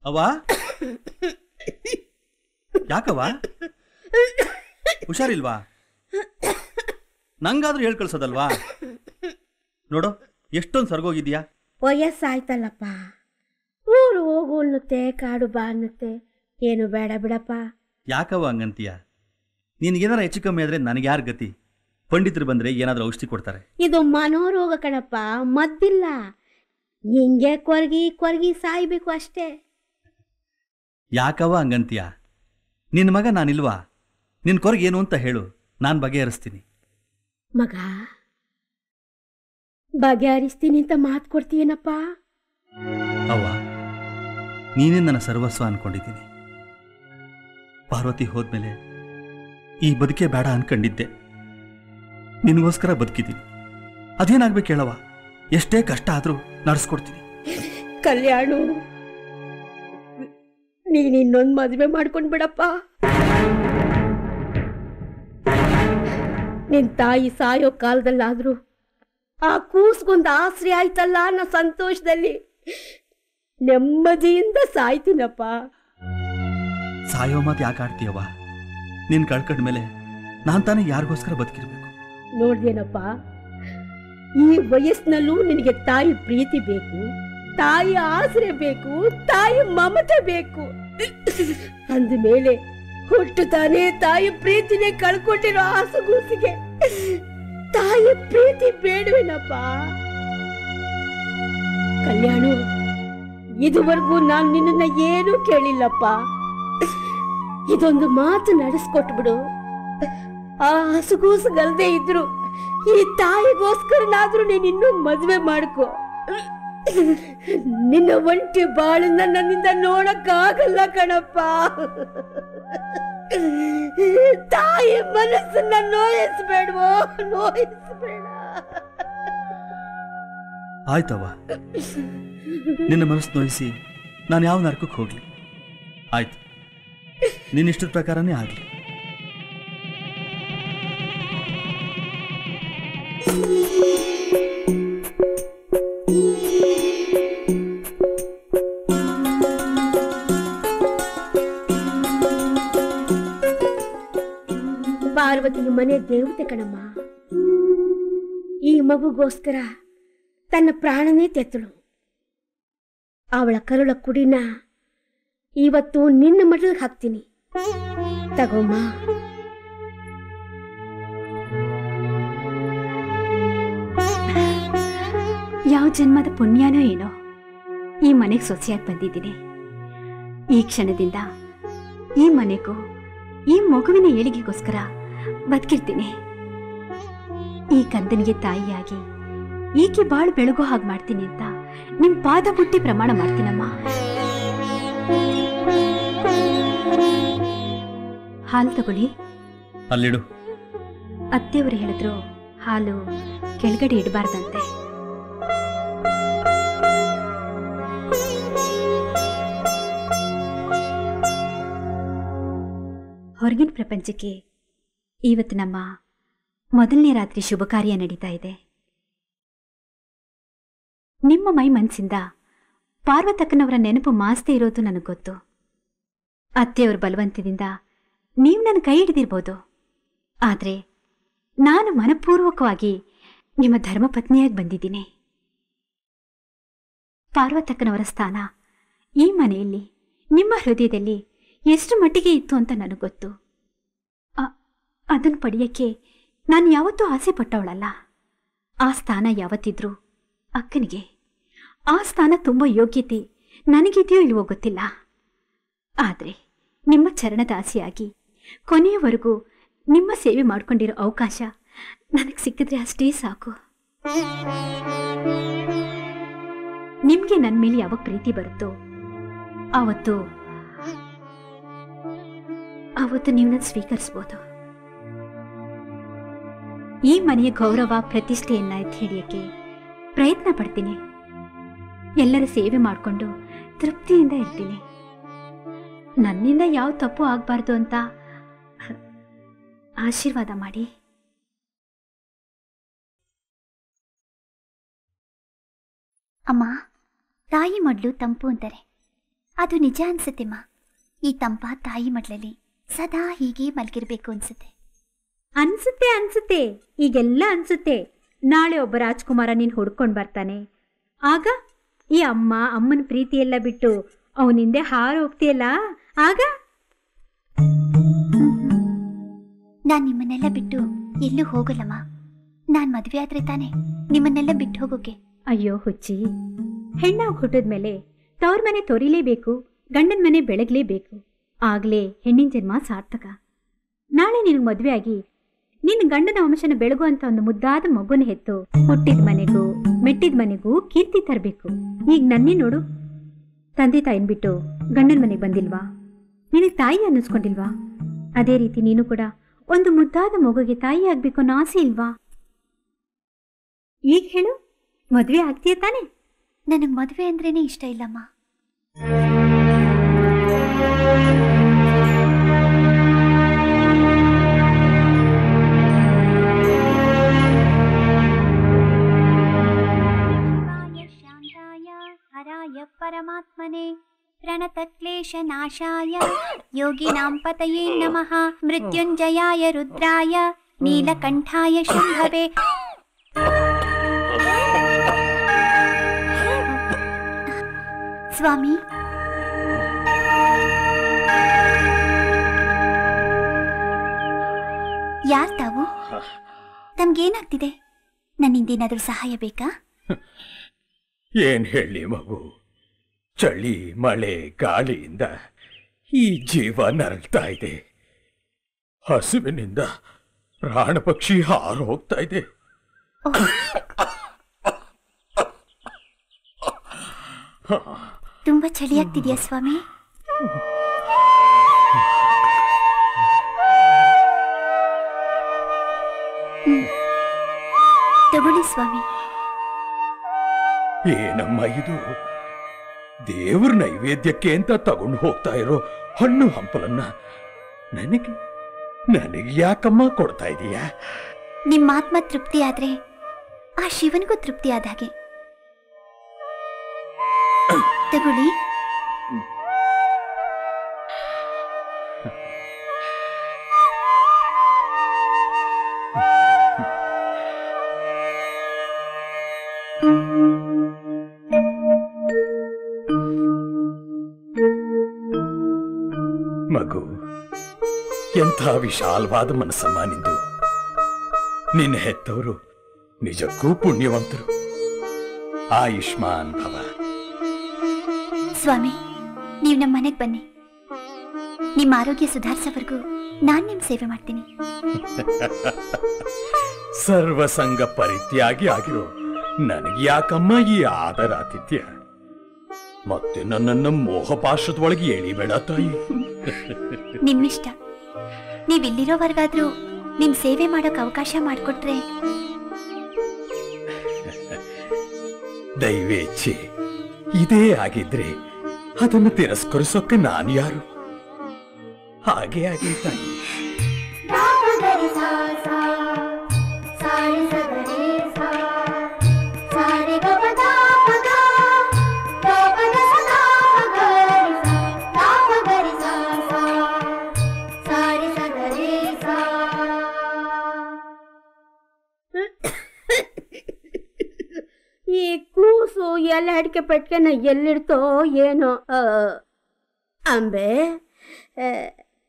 ಅವ್ವ, ಯಾಕವ್ವ ಹುಷಾರಿಲ್ವಾ? ನಂಗಾದ್ರೂ ಹೇಳ್ ಕಳ್ಸೋದಲ್ವಾ? ನೋಡು, ಎಷ್ಟೊಂದು ಸರ್ಗೋಗಿದ್ಯಾ. ವಯಸ್ಸಾಯ್ತಲ್ಲಪ್ಪ, ಊರು ಹೋಗು ಅನ್ನುತ್ತೆ, ಕಾಡು ಬಾ ಅನ್ನುತ್ತೆ. ಏನು ಬೇಡ ಬಿಡಪ್ಪ. ಯಾಕವ್ವ ಹಂಗಂತೀಯ? ನಿನ್ಗೇನಾರ ಹೆಚ್ಚು ಕಮ್ಮಿ ಆದ್ರೆ ನನಗೆ ಯಾರ ಗತಿ? ಪಂಡಿತರು ಬಂದ್ರೆ ಏನಾದ್ರೂ ಔಷಧಿ ಕೊಡ್ತಾರೆ. ಇದು ಮನೋರೋಗ ಕಣಪ್ಪ, ಮದ್ದಿಲ್ಲ. ಹಿಂಗೆ ಕೊರ್ಗಿ ಸಾಯ್ಬೇಕು ಅಷ್ಟೇ. ಯಾಕವ್ವ ಹಂಗಂತೀಯ? ನಿನ್ನ ಮಗ ನಾನಿಲ್ವಾ? ನಿನ್ ಕೊರಗೆ ಏನು ಅಂತ ಹೇಳು, ನಾನು ಬಗೆಹರಿಸ್ತೀನಿ. ಮಗ, ಬಗೆಹರಿಸ್ತೀನಿ ಅಂತ ಮಾತು ಕೊಡ್ತೀಯೇನಪ್ಪ? ಅವ್ವ, ನೀನೇ ನನ್ನ ಸರ್ವಸ್ವ ಅನ್ಕೊಂಡಿದ್ದೀನಿ. ಪಾರ್ವತಿ ಹೋದ್ಮೇಲೆ ಈ ಬದುಕೆ ಬೇಡ ಅನ್ಕೊಂಡಿದ್ದೆ. ನಿನಗೋಸ್ಕರ ಬದುಕಿದ್ದೀನಿ. ಅದೇನಾಗ್ಬೇಕು ಹೇಳವ? ಎಷ್ಟೇ ಕಷ್ಟ ಆದ್ರೂ ನಡೆಸ್ಕೊಡ್ತೀನಿ. ಕಲ್ಯಾಣ, ನೀನ್ ಇನ್ನೊಂದು ಮದುವೆ ಮಾಡ್ಕೊಂಡ್ ಬಿಡಪ್ಪ. ನಿನ್ ತಾಯಿ ಸಾಯೋ ಕಾಲದಲ್ಲಾದ್ರೂ ಆ ಕೂಸ್ಗೊಂದು ಆಸರೆ ಆಯ್ತಲ್ಲ ಅನ್ನೋ ಸಂತೋಷದಲ್ಲಿ ನೆಮ್ಮದಿಯಿಂದ ಸಾಯ್ತೀನಪ್ಪ. ಸಾಯೋ ಮಾತು ಯಾಕೆ ಆಡ್ತೀಯವ್ವ? ನಿನ್ ಕಳ್ಕೊಂಡ್ಮೇಲೆ ನಾನ್ ತಾನೇ ಯಾರಿಗೋಸ್ಕರ ಬದುಕಿರ್ಬೇಕು? ನೋಡ್ದೇನಪ್ಪ, ಈ ವಯಸ್ಸಿನಲ್ಲೂ ನಿನಗೆ ತಾಯಿ ಪ್ರೀತಿ ಬೇಕು, ತಾಯಿ ಆಸರೆ ಬೇಕು, ತಾಯಿ ಮಮತೆ ಬೇಕು. ಅಂದಮೇಲೆ ಹುಟ್ಟುತ್ತಾನೆ ತಾಯಿ ಪ್ರೀತಿನೇ ಕಳ್ಕೊಂಡಿರೋ ಆಸಗೂಸಿಗೆ ತಾಯಿ ಪ್ರೀತಿ ಬೇಡವೇನಪ್ಪ? ಕಲ್ಯಾಣ, ಇದುವರೆಗೂ ನಾನು ನಿನ್ನನ್ನ ಏನೂ ಕೇಳಿಲ್ಲಪ್ಪ. ಇದೊಂದು ಮಾತು ನಡೆಸ್ಕೊಟ್ಬಿಡು. ಆ ಹಸುಗೂಸುಗಲ್ದೇ ಇದ್ರು ಈ ತಾಯಿಗೋಸ್ಕರನಾದ್ರೂ ನೀನ್ ಇನ್ನೊಂದು ಮದುವೆ ಮಾಡ್ಕೊ. ನಿನ್ನ ಒಂಟಿ ಬಾಳನ್ನ ನನ್ನಿಂದ ನೋಡಕ್ಕಾಗಲ್ಲ ಕಣಪ್ಪ. ತಾಯಿ ಮನಸ್ಸನ್ನ ನೋಯಿಸ್ಬೇಡವೋ, ನೋಯಿಸ್ಬೇಡ. ಆಯ್ತವ್ವ, ನಿನ್ನ ಮನಸ್ಸು ನೋಯಿಸಿ ನಾನು ಯಾವ ನರಕಕ್ಕೆ ಹೋಗ್ಲಿ? ಆಯ್ತು, ನಿನ್ನಿಷ್ಟದ ಪ್ರಕಾರನೇ ಆಗ್ಲಿ. ಪಾರ್ವತಿ ಮನೆ ದೇವತೆ ಕಣಮ್ಮ. ಈ ಮಗುಗೋಸ್ಕರ ತನ್ನ ಪ್ರಾಣನೇ ತೆತ್ತಳು. ಅವಳ ಕರುಳ ಕುಡಿನ ಇವತ್ತು ನಿನ್ನ ಮಠಕ್ಕೆ ಹಾಕ್ತೀನಿ. ತಗೋಮ್ಮ. ಯಾವ ಜನ್ಮದ ಪುಣ್ಯನೋ ಏನೋ ಈ ಮನೆಗೆ ಸೊಸೆಯಾಗಿ ಬಂದಿದ್ದೀನಿ. ಈ ಕ್ಷಣದಿಂದ ಈ ಮನೆಗೂ ಈ ಮಗುವಿನ ಏಳಿಗೆಗೋಸ್ಕರ ಬದುಕಿರ್ತೀನಿ. ಈ ಕಂದನಿಗೆ ತಾಯಿಯಾಗಿ ಈಕೆ ಬಾಳು ಬೆಳಗೋ ಹಾಗೆ ಮಾಡ್ತೀನಿ ಅಂತ ನಿಮ್ ಪಾದ ಮುಟ್ಟಿ ಪ್ರಮಾಣ ಮಾಡ್ತೀನಮ್ಮ. ಹಾಲು ತಗೊಳ್ಳಿ. ಅಲ್ಲಿಡು. ಅತ್ತೆಯವರು ಹೇಳಿದ್ರು ಹಾಲು ಕೆಳಗಡೆ ಇಡಬಾರ್ದಂತೆ. ಹೊರಗಿನ ಪ್ರಪಂಚಕ್ಕೆ ಇವತ್ತು ನಮ್ಮ ಮೊದಲನೇ ರಾತ್ರಿ ಶುಭ ಕಾರ್ಯ ನಡೀತಾ ಇದೆ. ನಿಮ್ಮ ಮೈ ಮನಸ್ಸಿಂದ ಪಾರ್ವತಕ್ಕನವರ ನೆನಪು ಮಾಸ್ತೆ ಇರೋದು ನನಗೆ ಗೊತ್ತು. ಅತ್ತೆಯವರ ಬಲವಂತದಿಂದ ನೀವು ನನ್ನ ಕೈ ಹಿಡಿದಿರ್ಬೋದು. ಆದರೆ ನಾನು ಮನಪೂರ್ವಕವಾಗಿ ನಿಮ್ಮ ಧರ್ಮಪತ್ನಿಯಾಗಿ ಬಂದಿದ್ದೀನಿ. ಪಾರ್ವತಕ್ಕನವರ ಸ್ಥಾನ ಈ ಮನೆಯಲ್ಲಿ ನಿಮ್ಮ ಹೃದಯದಲ್ಲಿ ಎಷ್ಟು ಮಟ್ಟಿಗೆ ಇತ್ತು ಅಂತ ನನಗೆ ಗೊತ್ತು. ಅದನ್ನು ಪಡೆಯಕ್ಕೆ ನಾನು ಯಾವತ್ತೂ ಆಸೆ ಪಟ್ಟವಳಲ್ಲ. ಆ ಸ್ಥಾನ ಯಾವತ್ತಿದ್ರೂ ಅಕ್ಕನಿಗೆ. ಆ ಸ್ಥಾನ ತುಂಬ ಯೋಗ್ಯತೆ ನನಗಿದೆಯೋ ಇಲ್ವೋ ಗೊತ್ತಿಲ್ಲ. ಆದರೆ ನಿಮ್ಮ ಚರಣದಾಸೆಯಾಗಿ ಕೊನೆಯವರೆಗೂ ನಿಮ್ಮ ಸೇವೆ ಮಾಡಿಕೊಂಡಿರೋ ಅವಕಾಶ ನನಗೆ ಸಿಕ್ಕಿದ್ರೆ ಅಷ್ಟೇ ಸಾಕು. ನಿಮಗೆ ನನ್ನ ಮೇಲೆ ಯಾವಾಗ ಪ್ರೀತಿ ಬರುತ್ತೋ ಆವತ್ತು ನೀವು ನನ್ನ ಸ್ವೀಕರಿಸ್ಬೋದು. ಈ ಮನೆಯ ಗೌರವ ಪ್ರತಿಷ್ಠೆಯನ್ನ ಎತ್ತಿ ಹಿಡಿಯಕ್ಕೆ ಪ್ರಯತ್ನ ಪಡ್ತೀನಿ. ಎಲ್ಲರ ಸೇವೆ ಮಾಡಿಕೊಂಡು ತೃಪ್ತಿಯಿಂದ ಇರ್ತೀನಿ. ನನ್ನಿಂದ ಯಾವ ತಪ್ಪು ಆಗಬಾರ್ದು ಅಂತ ಆಶೀರ್ವಾದ ಮಾಡಿ. ಅಮ್ಮ, ತಾಯಿ ಮಡ್ಲು ತಂಪು ಅಂತಾರೆ. ಅದು ನಿಜ ಅನ್ಸುತ್ತೆಮ್ಮ. ಈ ತಂಪ ತಾಯಿ ಮಡ್ಲಲ್ಲಿ ಸದಾ ಹೀಗೆ ಮಲಗಿರ್ಬೇಕು ಅನ್ಸುತ್ತೆ. ಅನ್ಸುತ್ತೆ ಈಗೆಲ್ಲ ಅನ್ಸುತ್ತೆ. ನಾಳೆ ಒಬ್ಬ ರಾಜ್ಕುಮಾರ ನೀನು ಹುಡ್ಕೊಂಡು ಬರ್ತಾನೆ. ಆಗ ಈ ಅಮ್ಮನ ಪ್ರೀತಿ ಎಲ್ಲ ಬಿಟ್ಟು ಅವನಿಂದೆ ಹಾರು ಹೋಗ್ತೀಯಲ್ಲ, ಆಗ ನಾನ್ ನಿಮ್ಮನ್ನೆಲ್ಲ ಬಿಟ್ಟು ಎಲ್ಲೂ ಹೋಗಲ್ಲಮ್ಮ. ನಾನ್ ಮದ್ವೆ ಆದ್ರೆ ತಾನೆ ನಿಮ್ಮನ್ನೆಲ್ಲ ಬಿಟ್ಟು ಹೋಗೋಕೆ. ಅಯ್ಯೋ ಹುಚ್ಚಿ, ಹೆಣ್ಣಾಗಿ ಹುಟ್ಟಿದ್ಮೇಲೆ ತವ್ರ ಮನೆ ತೊರಿಲೇಬೇಕು, ಗಂಡನ ಮನೆ ಬೆಳಗ್ಲೇಬೇಕು. ಆಗ್ಲೇ ಹೆಣ್ಣಿನ ಜನ್ಮ ಸಾರ್ಥಕ. ನಾಳೆ ನಿನಗೆ ಮದುವೆ ಆಗಿ ನಿನ್ನ ಗಂಡನ ವಂಶನ ಬೆಳಗುವಂತ ಒಂದು ಮುದ್ದಾದ ಮಗುನ ಹೆತ್ತು ಹುಟ್ಟಿದ ಮನೆಗೂ ಮೆಟ್ಟಿದ ಮನೆಗೂ ಕೀರ್ತಿ ತರಬೇಕು. ಈಗ ನನ್ನೇ ನೋಡು, ತಂದೆ ತಾಯಿನ ಬಿಟ್ಟು ಗಂಡನ ಮನೆಗೆ ಬಂದಿಲ್ವಾ? ನಿನಗೆ ತಾಯಿ ಅನ್ನಿಸ್ಕೊಂಡಿಲ್ವಾ? ಅದೇ ರೀತಿ ನೀನು ಕೂಡ ಒಂದು ಮುದ್ದಾದ ಮಗುಗೆ ತಾಯಿ ಆಗ್ಬೇಕು ಅನ್ನೋ ಆಸೆ ಇಲ್ವಾ? ಈಗ ಹೇಳು, ಮದುವೆ ಆಗ್ತೀಯ ತಾನೆ? ನನಗೆ ಮದುವೆ ಅಂದ್ರೇನೆ ಇಷ್ಟ ಇಲ್ಲಮ್ಮ. ಪರಮಾತ್ಮನೆ ಪ್ರಣತಕ್ಲೇಶನಾಶಾಯ ಯೋಗಿನಾಂ ಪತಯೇ ನಮಃ ಮೃತ್ಯುಂಜಯಾಯ ರುದ್ರಾಯ ನೀಲಕಂಠಾಯ ಶಂಭವೇ. ಸ್ವಾಮಿ, ಯಾರ್ ತಾವು? ತಮ್ಗೇನಾಗ್ತಿದೆ? ನನ್ನಿಂದೇನಾದ್ರೂ ಸಹಾಯ ಬೇಕಾ? ಏನ್ ಹೇಳಿ ಮಗು, ಚಳಿ ಮಳೆ ಗಾಳಿಯಿಂದ ಈ ಜೀವ ನರಳ್ತಾ ಇದೆ. ಹಸುವಿನಿಂದ ಪ್ರಾಣ ಪಕ್ಷಿ ಹಾರು ಹೋಗ್ತಾ ಇದೆ. ತುಂಬಾ ಚಳಿ ಆಗ್ತಿದ್ಯಾ ಸ್ವಾಮಿ? ತಗೊಳ್ಳಿ ಸ್ವಾಮಿ. ಏನಮ್ಮ ಇದು? ದೇವ್ರ ನೈವೇದ್ಯಕ್ಕೆ ಅಂತ ತಗೊಂಡು ಹೋಗ್ತಾ ಇರೋ ಹಣ್ಣು ಹಂಪಲನ್ನ ನನಗೆ ಯಾಕಮ್ಮ ಕೊಡ್ತಾ ಇದೀಯಾ? ನಿಮ್ಮ ಆತ್ಮ ತೃಪ್ತಿ ಆದ್ರೆ ಆ ಶಿವನಿಗೂ ತೃಪ್ತಿ ಆದ ಹಾಗೆ. ತಗೊಳ್ಳಿ. ಮಗು, ಎಂಥ ವಿಶಾಲವಾದ ಮನಸ್ಸಮ್ಮ ನಿಂದು. ನಿನ್ನ ಹೆತ್ತವರು ನಿಜಕ್ಕೂ ಪುಣ್ಯವಂತರು. ಆಯುಷ್ಮಾನ್ ಭವ. ಸ್ವಾಮಿ, ನೀವು ನಮ್ಮ ಮನೆಗೆ ಬನ್ನಿ. ನಿಮ್ಮ ಆರೋಗ್ಯ ಸುಧಾರಿಸೋವರೆಗೂ ನಾನು ನಿಮ್ಮ ಸೇವೆ ಮಾಡ್ತೀನಿ. ಸರ್ವಸಂಗ ಪರಿತ್ಯಾಗಿ ಆಗಿರೋ ನನಗೆ ಯಾಕಮ್ಮ ಈ ಆದರಾತಿಥ್ಯ? ಮತ್ತೆ ನನ್ನನ್ನು ಮೋಹಪಾಶದೊಳಗೆ ಎಳಿಬೇಡ ತಾಯಿ. ನಿಮ್ಮಿಷ್ಟ. ನೀವಿಲ್ಲಿರೋವರೆಗಾದ್ರೂ ನಿಮ್ ಸೇವೆ ಮಾಡೋಕೆ ಅವಕಾಶ ಮಾಡಿಕೊಟ್ರೆ. ದೈವೇಚ್ಛೆ ಇದೇ ಆಗಿದ್ರೆ ಅದನ್ನು ತಿರಸ್ಕರಿಸೋಕೆ ನಾನು ಯಾರು? ಹಾಗೆ ಆಗಿ ತಾಯಿ. ಈ ಕೂಸು ಎಲ್ಲ ಅಡಿಕೆ ಪಟ್ಕೆನ ಎಲ್ಲಿಡ್ತೋ ಏನೋ. ಅಂಬೆ,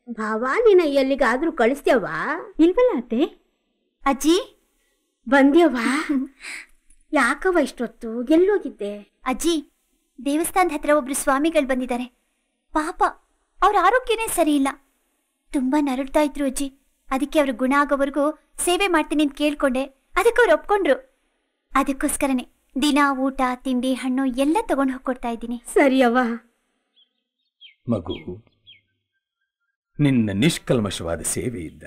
ಭವಾನಿನ ಎಲ್ಲಿಗಾದ್ರೂ ಕಳಿಸ್ತೇವಾ? ಇಲ್ವಲ್ಲ ಅತ್ತೆ. ಅಜ್ಜಿ ಬಂದ್ಯವಾ? ಯಾಕವ ಇಷ್ಟೊತ್ತು ಎಲ್ಲೋಗಿದ್ದೆ? ಅಜ್ಜಿ, ದೇವಸ್ಥಾನದ ಹತ್ರ ಒಬ್ರು ಸ್ವಾಮಿಗಳು ಬಂದಿದ್ದಾರೆ. ಪಾಪ ಅವ್ರ ಆರೋಗ್ಯನೇ ಸರಿ ಇಲ್ಲ, ತುಂಬಾ ನರಳ್ತಾ ಇದ್ರು ಅಜ್ಜಿ. ಅದಕ್ಕೆ ಅವ್ರ ಗುಣ ಆಗೋವರೆಗೂ ಸೇವೆ ಮಾಡ್ತೀನಿ ಅಂತ ಕೇಳ್ಕೊಂಡೆ. ಅದಕ್ಕೆ ಅವ್ರು ಒಪ್ಕೊಂಡ್ರು. ಅದಕ್ಕೋಸ್ಕರನೇ ದಿನ ಊಟ ತಿಂಡಿ ಹಣ್ಣು ಎಲ್ಲ ತಗೊಂಡು ಹೋಗ್ಕೊಡ್ತಾ ಇದ್ದೀನಿ. ಸರಿಯವ್ವ. ಮಗು, ನಿನ್ನ ನಿಷ್ಕಲ್ಮಶವಾದ ಸೇವೆಯಿಂದ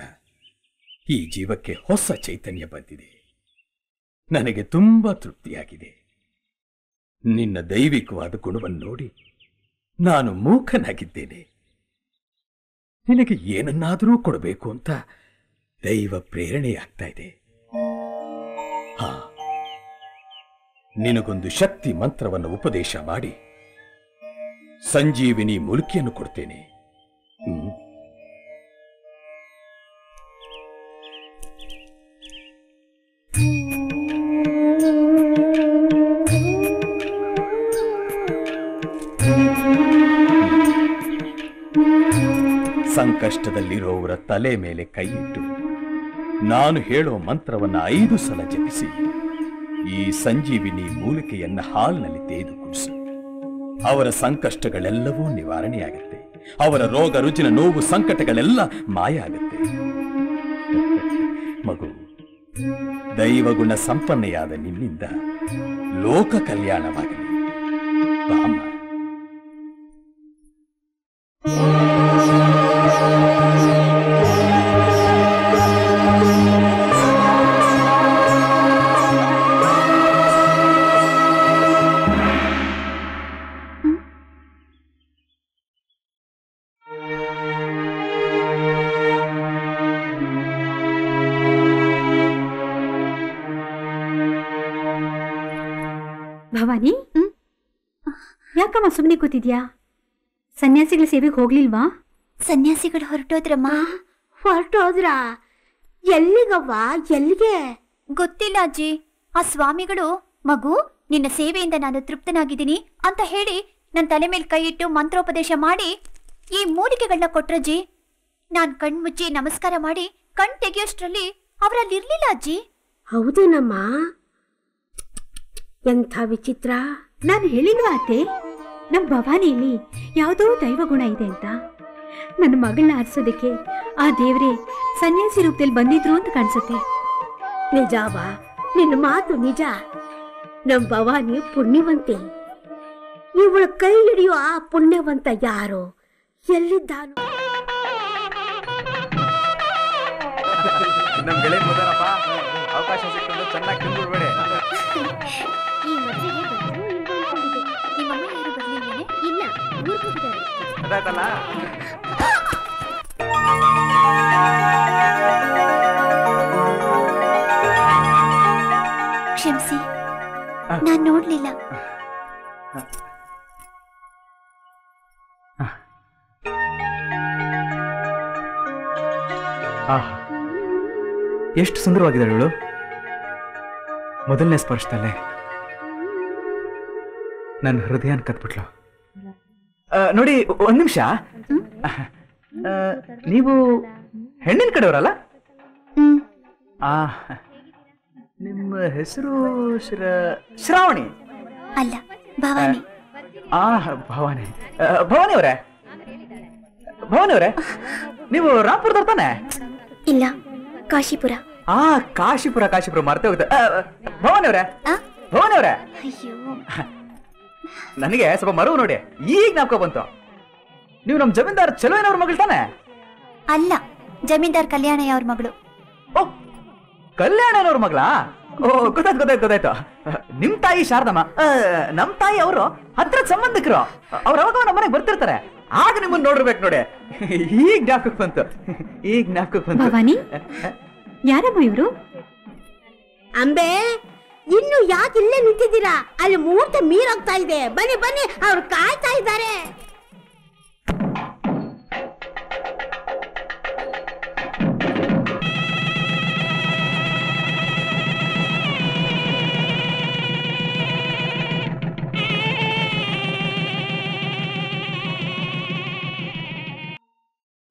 ಈ ಜೀವಕ್ಕೆ ಹೊಸ ಚೈತನ್ಯ ಬಂದಿದೆ. ನನಗೆ ತುಂಬಾ ತೃಪ್ತಿಯಾಗಿದೆ. ನಿನ್ನ ದೈವಿಕವಾದ ಗುಣವನ್ನು ನೋಡಿ ನಾನು ಮೂಕನಾಗಿದ್ದೇನೆ. ನಿನಗೆ ಏನನ್ನಾದರೂ ಕೊಡಬೇಕು ಅಂತ ದೈವ ಪ್ರೇರಣೆಯಾಗ್ತಾ ಇದೆ. ಹಾ, ನಿನಗೊಂದು ಶಕ್ತಿ ಮಂತ್ರವನ್ನು ಉಪದೇಶ ಮಾಡಿ ಸಂಜೀವಿನಿ ಮೂಲಿಕೆಯನ್ನು ಕೊಡ್ತೇನೆ. ಸಂಕಷ್ಟದಲ್ಲಿರೋವರ ತಲೆ ಮೇಲೆ ಕೈ ಇಟ್ಟು ನಾನು ಹೇಳೋ ಮಂತ್ರವನ್ನು 5 ಸಲ ಜಪಿಸಿ ಈ ಸಂಜೀವಿನಿ ಮೂಲಿಕೆಯನ್ನ ಹಾಲಿನಲ್ಲಿ ತೆಗೆದು ಕುಡಿಸು. ಅವರ ಸಂಕಷ್ಟಗಳೆಲ್ಲವೂ ನಿವಾರಣೆಯಾಗುತ್ತೆ. ಅವರ ರೋಗ ರುಜಿನ ನೋವು ಸಂಕಟಗಳೆಲ್ಲ ಮಾಯ ಆಗುತ್ತೆ. ಮಗು, ದೈವಗುಣ ಸಂಪನ್ನೆಯಾದ ನಿನ್ನಿಂದ ಲೋಕ ಕಲ್ಯಾಣವಾಗಲಿ. ರಾಮ. ಭವಾನಿ, ಯಾಕಮ್ಮ ಸುಮ್ಮನೆ ಕೂತಿದ್ಯಾ? ಸನ್ಯಾಸಿಗಳ ಸೇವೆಗೆ ಹೋಗ್ಲಿಲ್ವಾ? ಸನ್ಯಾಸಿಗಳು ಹೊರಟೋದ್ರಮ್ಮ. ಹೊರಟೋದ್ರಾ? ಎಲ್ಲಿಗವ್ವ? ಎಲ್ಲಿಗೆ? ಗೊತ್ತಿಲ್ಲ ಅಜ್ಜಿ. ಆ ಸ್ವಾಮಿಗಳು, ಮಗು ನಿನ್ನ ಸೇವೆಯಿಂದ ನಾನು ತೃಪ್ತನಾಗಿದ್ದೀನಿ ಅಂತ ಹೇಳಿ ನನ್ನ ತಲೆ ಮೇಲೆ ಕೈ ಇಟ್ಟು ಮಂತ್ರೋಪದೇಶ ಮಾಡಿ ಈ ಮೂಲಿಕೆಗಳನ್ನ ಕೊಟ್ರಜ್ಜಿ. ನಾನ್ ಕಣ್ಮುಚ್ಚಿ ನಮಸ್ಕಾರ ಮಾಡಿ ಕಣ್ ತೆಗೆಯೋಷ್ಟ್ರಲ್ಲಿ ಅವರಲ್ಲಿರ್ಲಿಲ್ಲ ಅಜ್ಜಿ. ಹೌದೇನಮ್ಮ? ಎಂಥ ವಿಚಿತ್ರ. ನಾನು ಹೇಳಿಲ್ವಾ ಅತ್ತೆ, ನಮ್ಮ ಭವಾನಿಯಲ್ಲಿ ಯಾವುದೋ ದೈವ ಗುಣ ಇದೆ ಅಂತ. ನನ್ನ ಮಗಳನ್ನ ಆರಿಸೋದಕ್ಕೆ ಆ ದೇವರೇ ಸನ್ಯಾಸಿ ರೂಪದಲ್ಲಿ ಬಂದಿದ್ರು ಅಂತ ಕಾಣಿಸುತ್ತೆ. ನಿಜವಾ? ನಿನ್ನ ಮಾತು ನಿಜ. ನಮ್ ಭವಾನಿ ಪುಣ್ಯವಂತೆ. ಇವಳ ಕೈ ಹಿಡಿಯೋ ಆ ಪುಣ್ಯವಂತ ಯಾರೋ, ಎಲ್ಲಿದ್ದಾನೋ? ನಮ್ ಗೆಳೆ ಮುದನಪ್ಪ, ಅವಕಾಶ ಸಿಕ್ಕಿದ್ರೆ ಚೆನ್ನಾಗಿ ತಿಂದ್ಬಿಡ್ಬೇಡಿ. ಈ ಮದುವೆಗೆ ಬಂದ್ರು ಇಲ್ವೋ ಅನ್ಕೊಂಡಿದ್ದೆ. ನಿಮ್ಮಮ್ಮ ಯಾರು ಬರ್ಲಿಲ್ವೇನೆ? ಇಲ್ಲ, ಊರ್ಗ್ ಹೋಗಿದ್ದಾರೆ. ಅದಾಯ್ತಲ್ಲ. ಕ್ಷಮಿಸಿ, ನಾನ್ ನೋಡ್ಲಿಲ್ಲ. ಎಷ್ಟು ಸುಂದರವಾಗಿದ್ದಾಳೆ ಇವಳು. ಮೊದಲನೇ ಸ್ಪರ್ಶದಲ್ಲೇ ನನ್ನ ಹೃದಯನ ಕತ್ಬಿಟ್ಲು. ನೋಡಿ, ಒಂದ್ ನಿಮಿಷ. ನೀವು ಹೆಣ್ಣಿನ ಕಡೆಯವರಲ್ಲ? ನಿಮ್ಮ ಹೆಸರು ಶ್ರಾವಣಿ ಅಲ್ಲ, ಭವಾನಿ. ಭವಾನಿ. ಭವಾನಿ ಅವರೇ, ಭವಾನಿ ಅವರೇ, ನೀವು ರಾಂಪುರದವ್ರು ತಾನೆ? ಇಲ್ಲ, ಕಾಶಿಪುರ. ಕಾಶಿಪುರ ಮರ್ತೇ ಹೋಗುತ್ತೆ. ಭವಾನಿ ಅವರೇ, ಭವಾನಿ ಅವರೇ, ಅಯ್ಯೋ, ನನಗೆ ಸ್ವಲ್ಪ ಮರವು ನೋಡಿ ಈಗ ಜ್ಞಾಪಕ ಬಂತು. ನೀವು ನಮ್ಮ ಜಮೀನ್ದಾರ್ ಚಲೋಯ್ನವ್ರ ಮಗಳು ತಾನೆ? ಅಲ್ಲ, ಜಮೀನ್ದಾರ್ ಕಲ್ಯಾಣಯ್ಯ ಅವ್ರ ಮಗಳು. ಕಲ್ಯಾಣನವ್ರ ಮಗಳಾ? ಗೊತ್ತಾಯ್ತು. ನಿಮ್ ತಾಯಿ ಶಾರದಮ್ಮ, ನಮ್ ತಾಯಿ ಅವರು ಹತ್ರದ ಸಂಬಂಧಿಕರು. ಅವ್ರ ಅವಾಗ ನಮ್ಮ ಮನೆಗೆ ಬರ್ತಿರ್ತಾರೆ. ಆಗ ನಿಮ್ಮನ್ನ ನೋಡಿರ್ಬೇಕು ನೋಡಿ. ಈಗ ಜ್ಞಾಪಕ ಬಂತು. ಭವಾನಿ, ಯಾರಮ್ಮ ಇವ್ರು? ಅಂಬೆ, ಇನ್ನು ಯಾಕೆ ಇಲ್ಲೇ ನಿಂತಿದ್ದೀರಾ? ಅಲ್ಲಿ ಮುಹೂರ್ತ ಮೀರೋಗ್ತಾ ಇದೆ. ಬನ್ನಿ ಬನ್ನಿ, ಅವ್ರು ಕಾಯ್ತಾ ಇದ್ದಾರೆ.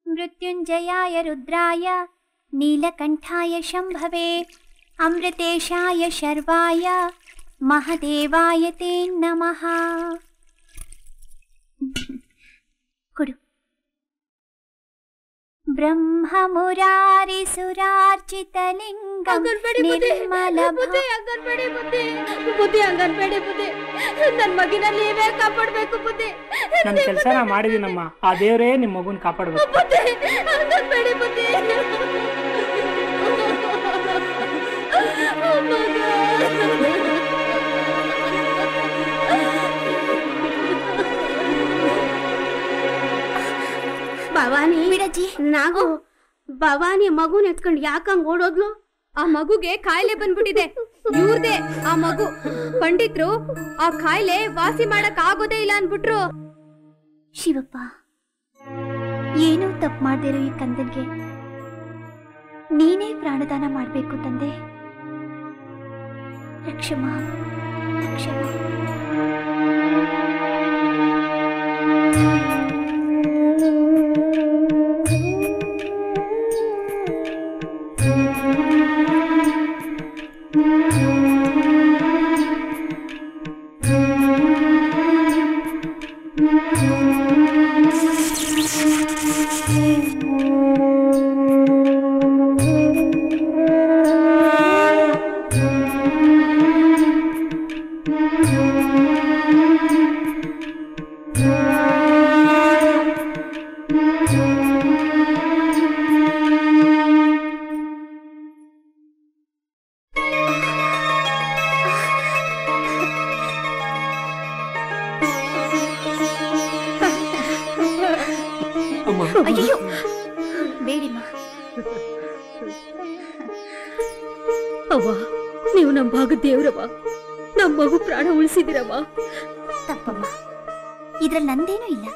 ಮೃತ್ಯು ಮೃತ್ಯುಂಜಯಾಯ ರುದ್ರಾಯ ನೀಲಕಂಠಾಯ ಶಂಭವೇ ಅಮೃತೇಶಾಯ ಶರ್ವಾಯ ಮಹದೇವಾಯ ತೇ ನಮಃ. ಕೊಡು. ಬ್ರಹ್ಮ ಮುರಾರಿ ಸುರಾರ್ಚಿತಲಿಂಗಂ ನಿರ್ಮಲ ನನ್ ಮಗಿನ ನೀವೇ ಕಾಪಾಡ್ಬೇಕು ಬುದ್ಧಿ. ನನ್ನ ಕೆಲಸ ನಾ ಮಾಡಿದೀನಮ್ಮ. ಆ ದೇವರೇ ನಿಮ್ಮ ಮಗುನ್ ಕಾಪಾಡ್ಬೇಕು. ಬೇಡಿ ಬುದ್ಧಿ. ಭವಾನಿ ಬಿಡಜ್ಜಿ. ನಾಗು ಭವಾನಿ ಮಗುನ ಎತ್ಕೊಂಡು ಯಾಕಂಗ್ ಓಡೋದ್ಲು? ಆ ಮಗುಗೆ ಕಾಯಿಲೆ ಬಂದ್ಬಿಟ್ಟಿದೆ. ಇವ್ರದೇ ಆ ಮಗು. ಪಂಡಿತ್ರು ಆ ಕಾಯಿಲೆ ವಾಸಿ ಮಾಡಕ್ ಆಗೋದೇ ಇಲ್ಲ ಅನ್ಬಿಟ್ರು. ಶಿವಪ್ಪ, ಏನೂ ತಪ್ಪು ಮಾಡ್ದಿರೋ ಈ ಕಂದನ್ಗೆ ನೀನೇ ಪ್ರಾಣದಾನ ಮಾಡ್ಬೇಕು ತಂದೆ. ರಕ್ಷಮ ರಕ್ಷಮ. ಅಯ್ಯೋ ಬೇಡಿಮ್ಮ. ಅವ್ವ, ನೀವು ನಮ್ಮ ಭಾಗದ ದೇವ್ರವ್ವ. ನಮ್ಮ ಮಗು ಪ್ರಾಣ ಉಳಿಸಿದಿರವ್ವ. ತಪ್ಪಮ್ಮ, ಇದ್ರಲ್ಲಿ ನಂದೇನೂ ಇಲ್ಲ.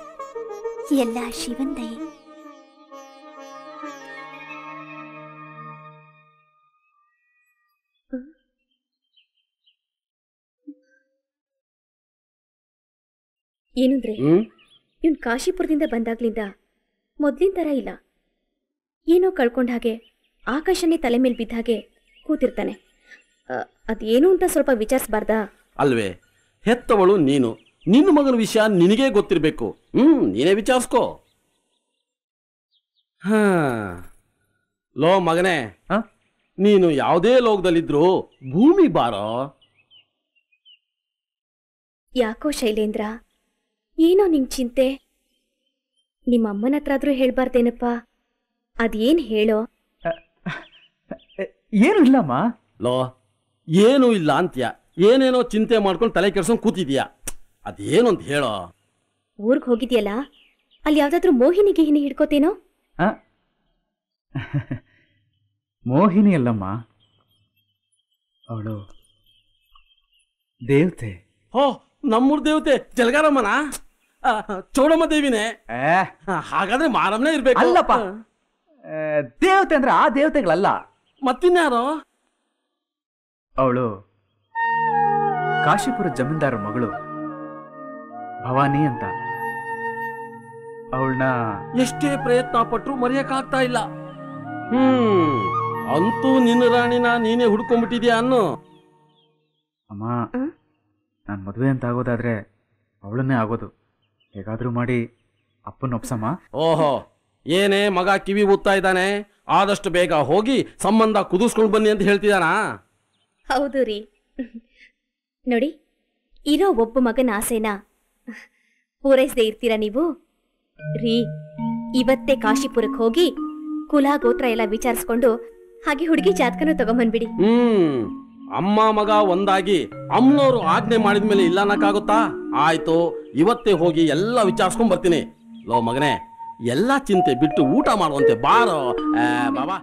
ಎಲ್ಲ ಶಿವನ್ ದಯೆ. ಏನಂದ್ರೆ ಇವ್ನ್ ಕಾಶಿಪುರದಿಂದ ಬಂದಾಗ್ಲಿಂದ ಮೊದ್ಲಿನ ತರ ಇಲ್ಲ. ಏನೋ ಕಳ್ಕೊಂಡ ಹಾಗೆ, ಆಕಾಶನೇ ತಲೆ ಮೇಲೆ ಬಿದ್ದ ಹಾಗೆ ಕೂತಿರ್ತಾನೆ. ಅದೇನು ಅಂತ ಸ್ವಲ್ಪ ವಿಚಾರಿಸಬಾರ್ದಾ? ಅಲ್ವೇ, ಹೆತ್ತವಳು ನೀನು, ನಿನ್ನ ಮಗನ ವಿಷಯ ನಿನಗೇ ಗೊತ್ತಿರಬೇಕು. ನೀನೇ ವಿಚಾರಿಸ್ಕೋ. ಲೋ ಮಗನೇ, ನೀನು ಯಾವುದೇ ಲೋಕದಲ್ಲಿದ್ರು ಭೂಮಿ ಬಾರೋ. ಯಾಕೋ ಶೈಲೇಂದ್ರ, ಏನೋ ನಿಂಗ್ ಚಿಂತೆ. ನಿಮ್ಮ ಅಮ್ಮನ ಹತ್ರ ಆದ್ರೂ ಹೇಳ್ಬಾರ್ದೇನಪ್ಪ? ಅದೇನ್ ಹೇಳೋ? ಏನು ಇಲ್ಲಮ್ಮ. ಲೋ, ಏನೂ ಇಲ್ಲ ಅಂತ್ಯ, ಏನೇನೋ ಚಿಂತೆ ಮಾಡ್ಕೊಂಡು ತಲೆ ಕೆಡ್ಸ್ಕೊಂಡು ಕೂತಿದ್ಯಾ. ಅದೇನು ಅಂತ ಹೇಳೋ. ಊರ್ಗ್ ಹೋಗಿದ್ಯಲ್ಲ, ಅಲ್ಲಿ ಯಾವ್ದಾದ್ರು ಮೋಹಿನಿ ಗಿಹಿನಿ ಹಿಡ್ಕೋತೇನೋ? ಮೋಹಿನಿ ಅಲ್ಲಮ್ಮ, ಅವಳು ದೇವತೆ. ಹೋ, ನಮ್ಮೂರ್ ದೇವತೆ ಜಲಗಾರಮ್ಮನ? ಚೌಡಮ್ಮ ದೇವಿನೇ? ಹಾಗಾದ್ರೆ ಮಾರಮ್ಮನೇ ಇರ್ಬೇಕು. ಅಲ್ಲಪ್ಪ, ದೇವತೆ ಅಂದ್ರೆ ಆ ದೇವತೆಗಳಲ್ಲ. ಮತ್ತಿನ್ಯಾರೋ? ಅವಳು ಕಾಶಿಪುರ ಜಮೀನ್ದಾರ ಮಗಳು ಭವಾನಿ ಅಂತ. ಅವಳನ್ನ ಎಷ್ಟೇ ಪ್ರಯತ್ನ ಪಟ್ರು ಮರೆಯಕ್ಕಾಗ್ತಾ ಇಲ್ಲ. ಅಂತೂ ನಿನ್ನ ರಾಣಿನ ನೀನೇ ಹುಡ್ಕೊಂಡ್ಬಿಟ್ಟಿದ್ಯಾ ಅನ್ನು. ಅಮ್ಮ, ನಾನು ಮದುವೆ ಅಂತ ಆಗೋದಾದ್ರೆ ಅವಳನ್ನೇ ಆಗೋದು. ಹೇಗಾದ್ರೂ ಮಾಡಿ ಅಪ್ಪನ ಒಪ್ಸಮ್ಮ. ಓಹೋ, ಏನೇ ಮಗ ಕಿವಿ ಊದ್ತಾ ಇದ್ದಾನೆ? ಆದಷ್ಟು ಬೇಗ ಹೋಗಿ ಸಂಬಂಧ ಕುದಿಸ್ಕೊಂಡು ಬನ್ನಿ ಅಂತ ಹೇಳ್ತಿದ್ದಾನಾ? ಹೌದು ರೀ. ನೋಡಿ, ಇರೋ ಒಬ್ಬ ಮಗನ ಆಸೆನ ಪೂರೈಸದೆ ಇರ್ತೀರಾ ನೀವು ರೀ? ಇವತ್ತೇ ಕಾಶಿಪುರಕ್ಕೆ ಹೋಗಿ ಕುಲ ಗೋತ್ರ ಎಲ್ಲ ವಿಚಾರಿಸ್ಕೊಂಡು ಹಾಗೆ ಹುಡುಗಿ ಜಾತಕನೂ ತಗೊಂಬಂದ್ಬಿಡಿ. ಅಮ್ಮ ಮಗ ಒಂದಾಗಿ ಅಮ್ಮನವರು ಆಜ್ಞೆ ಮಾಡಿದ್ಮೇಲೆ ಇಲ್ಲ ಅನ್ನಕ್ಕಾಗುತ್ತಾ? ಆಯ್ತು, ಇವತ್ತೇ ಹೋಗಿ ಎಲ್ಲ ವಿಚಾರಿಸ್ಕೊಂಡ್ ಬರ್ತೀನಿ. ಲೋ ಮಗನೇ, ಎಲ್ಲ ಚಿಂತೆ ಬಿಟ್ಟು ಊಟ ಮಾಡುವಂತೆ ಬಾರೋ. ಬಾಬಾ,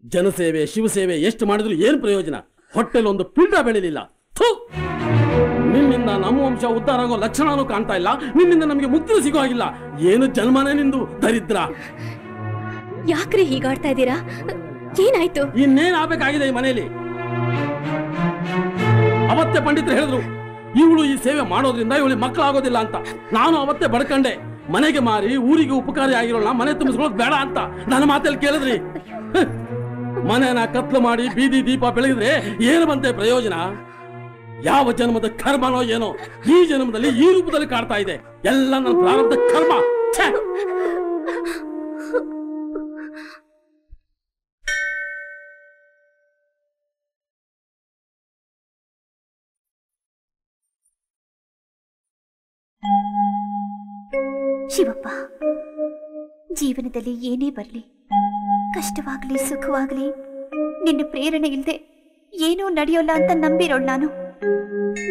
ಜನಸೇವೆ ಶಿವಸೇವೆ ಎಷ್ಟು ಮಾಡಿದ್ರು ಏನು ಪ್ರಯೋಜನ? ಹೊಟ್ಟೆಲಿ ಒಂದು ಪಿಂಡ ಬೆಳಿಲಿಲ್ಲ. ನಿನ್ನಿಂದ ನಮ್ಮ ವಂಶ ಉದ್ಧಾರ ಆಗೋ ಲಕ್ಷಣನೂ ಕಾಣ್ತಾ ಇಲ್ಲ. ನಿನ್ನಿಂದ ನಮಗೆ ಮುಕ್ತಿ ಸಿಗೋ ಹಾಗಿಲ್ಲ. ಏನು ಜನ್ಮನೇ ನಿಂದು ದರಿದ್ರ. ಯಾಕ್ರಿ ಹೀಗಾಡ್ತಾ ಇದ್ದೀರಾ? ಏನಾಯ್ತು? ಇನ್ನೇನ್ ಆಗ್ಬೇಕಾಗಿದೆ ಈ ಮನೆಯಲ್ಲಿ? ಅವತ್ತೇ ಪಂಡಿತರು ಹೇಳಿದ್ರು ಇವಳು ಈ ಸೇವೆ ಮಾಡೋದ್ರಿಂದ ಇವಳಿಗೆ ಮಕ್ಕಳಾಗೋದಿಲ್ಲ ಅಂತ. ನಾನು ಅವತ್ತೇ ಬಡ್ಕಂಡೆ, ಮನೆಗೆ ಮಾರಿ ಊರಿಗೆ ಉಪಕಾರಿ ಆಗಿರೋಣ ಮನೆ ತುಂಬಿಸ್ಕೊಳ್ಳೋದು ಬೇಡ ಅಂತ. ನನ್ನ ಮಾತಲ್ಲಿ ಕೇಳಿದ್ರಿ? ಮನೆನ ಕತ್ಲು ಮಾಡಿ ಬೀದಿ ದೀಪ ಬೆಳಗಿದ್ರೆ ಏನು ಬಂತೆ ಪ್ರಯೋಜನ? ಯಾವ ಜನ್ಮದ ಕರ್ಮನೋ ಏನೋ ಈ ಜನ್ಮದಲ್ಲಿ ಈ ರೂಪದಲ್ಲಿ ಕಾಡ್ತಾ ಇದೆ. ಎಲ್ಲ ನನ್ನ ಪ್ರಾರಬ್ಧ ಕರ್ಮ. ಶಿವಪ್ಪ, ಜೀವನದಲ್ಲಿ ಏನೇ ಬರಲಿ, ಕಷ್ಟವಾಗ್ಲಿ ಸುಖವಾಗ್ಲಿ, ನಿನ್ನ ಪ್ರೇರಣೆ ಇಲ್ಲದೆ ಏನೂ ನಡೆಯೋಲ್ಲ ಅಂತ ನಂಬಿರೋಳು ನಾನು.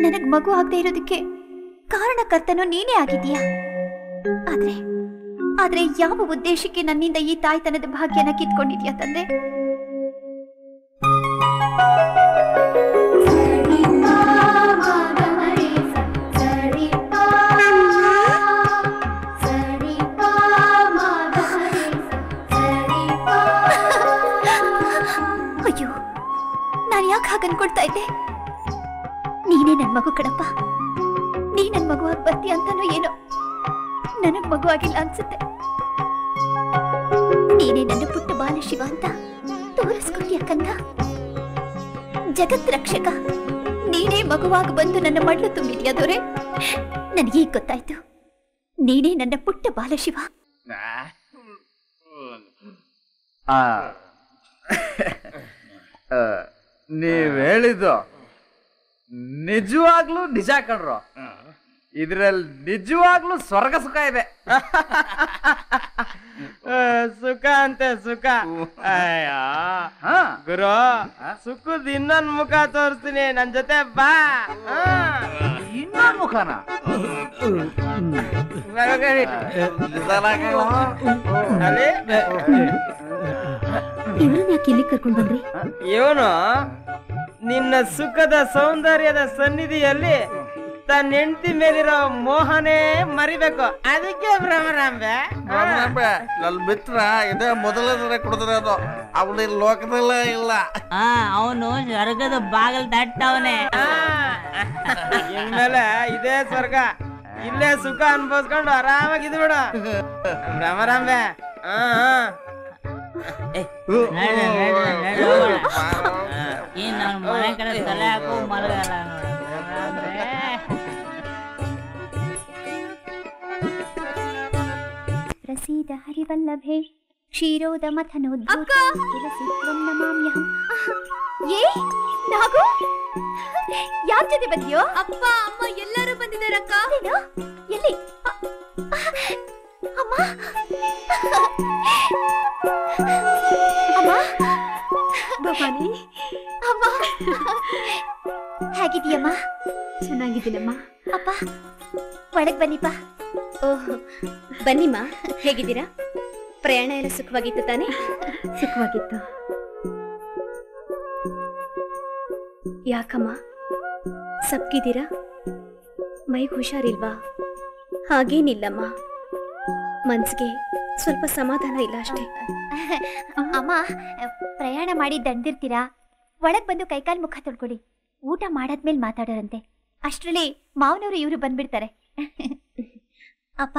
ನನಗ್ ಮಗು ಆಗದೆ ಇರೋದಕ್ಕೆ ಕಾರಣಕರ್ತನೂ ನೀನೇ ಆಗಿದೀಯಾ. ಆದ್ರೆ ಯಾವ ಉದ್ದೇಶಕ್ಕೆ ನನ್ನಿಂದ ಈ ತಾಯ್ತನದ ಭಾಗ್ಯನ ಕಿತ್ಕೊಂಡಿದ್ಯಾ ತಂದೆ? ಅಯ್ಯೋ, ನಾನು ಯಾಕೆ ಹಾಗನ್ಕೊಡ್ತಾ ಇದ್ದೆ? ನೀನೇ ನನ್ ಮಗು ಕಣಪ್ಪ. ನೀ ನನ್ ಮಗುವಾಗಿ ಬರ್ತೀಯ ಅಂತಾನೋ ಏನೋ ನನಗ್ ಮಗು ಆಗಿಲ್ಲ ಅನ್ಸುತ್ತೆ. ನೀನೇ ನನ್ನ ಪುಟ್ಟ ಬಾಲಶಿವ ಅಂತ ತೋರಿಸ್ಕೊಡ್ತೀಯ ಕಂದ. ಜಗತ್ ರಕ್ಷಕ, ನೀನೇ ಮಗುವಾಗಿ ಬಂದು ನನ್ನ ಮಡ್ಲು ತುಂಬಿದ್ಯಾ ದೊರೆ. ನನಗೀಗ ಗೊತ್ತಾಯ್ತು, ನೀನೇ ನನ್ನ ಪುಟ್ಟ ಬಾಲಶಿವ. ನೀವ್ ಹೇಳಿದ್ದು ನಿಜವಾಗ್ಲೂ ನಿಜ ಕಣ್ರು. ಇದ್ರಲ್ಲಿ ನಿಜವಾಗ್ಲೂ ಸ್ವರ್ಗ ಸುಖ ಇದೆ. ಸುಖ ಅಂತೆ ಸುಖ. ಗುರು, ಸುಖದ ಇನ್ನೊಂದ್ ಮುಖ ತೋರಿಸ್ತೀನಿ, ನನ್ ಜೊತೆ ಬಾ. ಇನ್ನೊಂದ್ ಮುಖನ? ಇವ್ರನ್ನ ಯಾಕೆ ಇಲ್ಲಿ ಕರ್ಕೊಂಡ್ ಬಂದ್ರಿ? ಇವನು ನಿನ್ನ ಸುಖದ ಸೌಂದರ್ಯದ ಸನ್ನಿಧಿಯಲ್ಲಿ ತನ್ನ ಹೆಂಡತಿ ಮೇಲಿರೋ ಮೋಹನೇ ಮರಿಬೇಕು. ಅದಕ್ಕೆ ಭ್ರಮರಾಂಬೆ ನನ್ ಮಿತ್ರ ಇದೇ ಮೊದಲನೇ ಕುಡಿದಿರೋದು. ಅವಳು ಲೋಕದಲ್ಲೇ ಇಲ್ಲ. ಅವನು ಸ್ವರ್ಗದ ಬಾಗಿಲು ತಟ್ಟವನೆ. ಇನ್ಮೇಲೆ ಇದೇ ಸ್ವರ್ಗ, ಇಲ್ಲೇ ಸುಖ ಅನ್ಭವಿಸ್ಕೊಂಡು ಆರಾಮಾಗಿದ್ ಬಿಡು ಭ್ರಮರಾಂಬೆ. ಮನೆ ಕಡೆ ತಲೆ ಹಾಕು ಮಲಗಲ್ಲ. ಪ್ರಸೀದ ಹರಿವಲ್ಲಭೆ ಕ್ಷೀರೋದ ಮಥನೋದ್ಭೂತ ಕಿಲಸಿತ್ವಂ ನಮಾಮ್ಯಹಂ. ಏ ನಾಗು, ಯಾರ ಜೊತೆ ಬಂದಿಯೋ? ಅಪ್ಪ ಅಮ್ಮ ಎಲ್ಲರೂ ಬಂದಿದ್ದಾರಕ್ಕ. ಎಲ್ಲಿ? ಅಮ್ಮ ಅಮ್ಮ ಭವಾನಿ, ಅಮ್ಮ ಹೇಗಿದೀಯಮ್ಮ? ಚೆನ್ನಾಗಿದ್ದೀನಮ್ಮ. ಅಪ್ಪ ಒಳಗ್ ಬನ್ನಿಪ್ಪ. ಓಹ್, ಬನ್ನಿಮ್ಮ. ಹೇಗಿದ್ದೀರಾ? ಪ್ರಯಾಣ ಎಲ್ಲ ಸುಖವಾಗಿತ್ತು ತಾನೇ? ಸುಖವಾಗಿತ್ತು. ಯಾಕಮ್ಮ ಸಪ್ಗಿದ್ದೀರಾ? ಮೈಗೆ ಹುಷಾರಿಲ್ವಾ? ಹಾಗೇನಿಲ್ಲಮ್ಮ, ಮನ್ಸಿಗೆ ಸ್ವಲ್ಪ ಸಮಾಧಾನ ಇಲ್ಲ ಅಷ್ಟೇ. ಅಮ್ಮ, ಪ್ರಯಾಣ ಮಾಡಿ ದಂಡಿರ್ತೀರಾ, ಒಳಗ್ ಬಂದು ಕೈಕಾಲ್ ಮುಖ ತೊಳ್ಕೊಡಿ. ಊಟ ಮಾಡಾದ್ಮೇಲೆ ಮಾತಾಡೋರಂತೆ. ಅಷ್ಟ್ರಲ್ಲಿ ಮಾವನವರು ಇವರು ಬಂದ್ಬಿಡ್ತಾರೆ. ಅಪ್ಪ